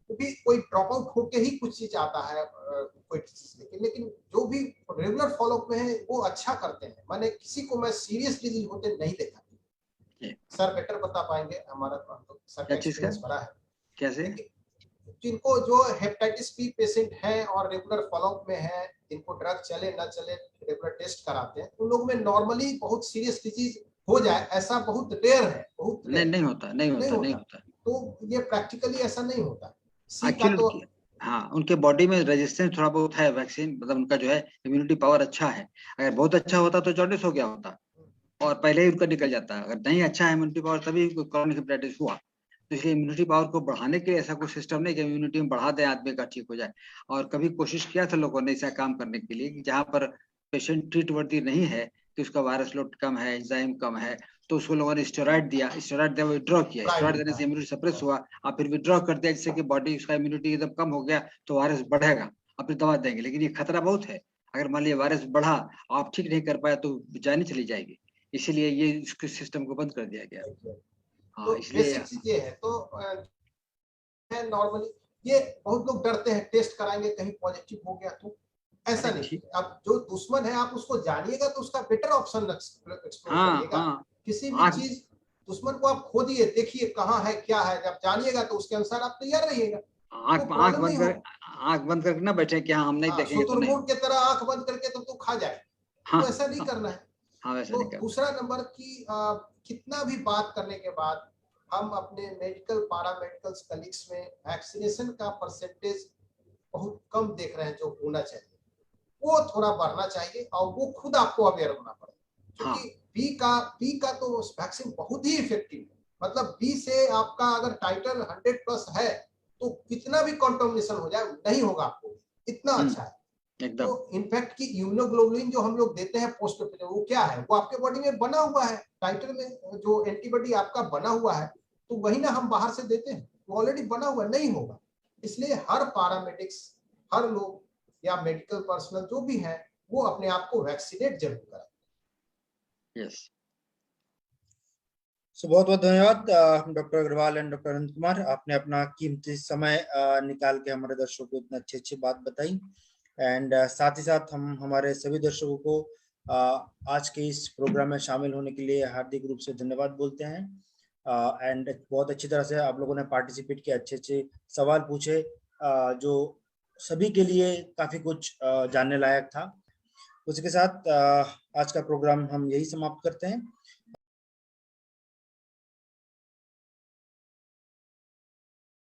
क्योंकि कोई ड्रॉप आउट होके ही कुछ चीज आता है कोई चीज। लेकिन जो भी रेगुलर फॉलो अप में है वो अच्छा करते हैं। मैंने किसी को मैं सीरियस डिजीज होते नहीं देखा। सर बेटर बता पाएंगे, हमारा तो सर का एक्सपीरियंस बड़ा है। कैसे? जिनको जो हेपेटाइटिस बी पेशेंट हैं और रेगुलर फॉलोअप में है, जिनको ड्रग चले ना चले रेगुलर टेस्ट कराते हैं, उन लोगों में नॉर्मली बहुत सीरियस डिजीज हो जाए ऐसा बहुत रेयर है, बहुत रेयर। नहीं होता। तो ये प्रैक्टिकली ऐसा नहीं होता। एक्चुअली हाँ, उनके बॉडी में रेजिस्टेंस थोड़ा बहुत है, वैक्सीन मतलब उनका जो है इम्यूनिटी पावर अच्छा है। अगर बहुत अच्छा होता तो जॉन्डिस हो गया होता और पहले ही उनका निकल जाता। अगर नहीं अच्छा है इम्यूनिटी पावर तभी क्रोनिक हेपेटाइटिस हुआ। तो इसलिए इम्यूनिटी पावर को बढ़ाने के लिए ऐसा कोई सिस्टम नहीं कि इम्यूनिटी में बढ़ा दें आदमी का ठीक हो जाए। और कभी कोशिश किया था लोगों ने ऐसा काम करने के लिए कि जहाँ पर पेशेंट ट्रीट वर्दी नहीं है कि उसका वायरस लोड कम है, एंजाइम कम है, तो उसको लोगों ने स्टेरॉइड दिया, विड्रॉ किया, स्टेरॉइड देने से इम्यूनिटी सप्रेस हुआ, और फिर विड्रॉ कर दिया जिससे कि बॉडी उसका इम्यूनिटी एकदम कम हो गया तो वायरस बढ़ेगा, और फिर दवा देंगे। लेकिन ये खतरा बहुत है, अगर मान लिया वायरस बढ़ा आप ठीक नहीं कर पाए तो जान चली जाएगी। इसीलिए ये इसके सिस्टम को बंद कर दिया गया। हाँ, तो इसलिए बेसिक चीज ये है। तो है नॉर्मली ये बहुत लोग डरते हैं, टेस्ट कराएंगे कहीं पॉजिटिव हो गया तो। ऐसा नहीं। अब जो दुश्मन है आप उसको जानिएगा तो उसका बेटर ऑप्शन एक्सप्लोर करिएगा। किसी भी चीज दुश्मन को आप खोदिए, देखिए कहाँ है क्या है, जब जानिएगा तो उसके अनुसार आप तैयार रहिएगा। आंख बंद करके ना बैठे कि हम नहीं देखेंगे तो नहीं, की तरह आंख बंद करके तो खा जाए, तो ऐसा नहीं करना है। तो दूसरा नंबर की कितना भी बात करने के बाद हम अपने मेडिकल पैरामेडिकल कलीग्स में वैक्सीनेशन का परसेंटेज बहुत कम देख रहे हैं जो होना चाहिए, वो थोड़ा बढ़ना चाहिए और वो खुद आपको अवेयर होना पड़ेगा। क्योंकि बी का तो वैक्सीन बहुत ही इफेक्टिव है। मतलब बी से आपका अगर टाइटर 100+ है तो कितना भी कॉन्टामिनेशन हो जाए नहीं होगा आपको, इतना अच्छा है। तो इनफैक्ट की इम्यूनोग्लोबुलिन जो हम लोग देते हैं पोस्ट वो क्या है, वो आपके बॉडी में बना हुआ है, टाइटर में जो एंटीबॉडी आपका बना हुआ है, तो वही ना हम बाहर से देते हैं, वो ऑलरेडी बना हुआ नहीं होगा। इसलिए हर पैरामेडिक्स, हर लोग या मेडिकल पर्सनल जो भी है वो अपने आप को वैक्सीनेट जरूर करें। यस। बहुत बहुत धन्यवाद doctor Agarwal and doctor Anant Kumar, आपने अपना कीमती समय निकाल के हमारे दर्शकों को इतनी अच्छी बात बताई। एंड साथ ही साथ हम हमारे सभी दर्शकों को आज के इस प्रोग्राम में शामिल होने के लिए हार्दिक रूप से धन्यवाद बोलते हैं। एंड बहुत अच्छी तरह से आप लोगों ने पार्टिसिपेट किया, अच्छे सवाल पूछे जो सभी के लिए काफी कुछ जानने लायक था। उसके साथ आज का प्रोग्राम हम यही समाप्त करते हैं।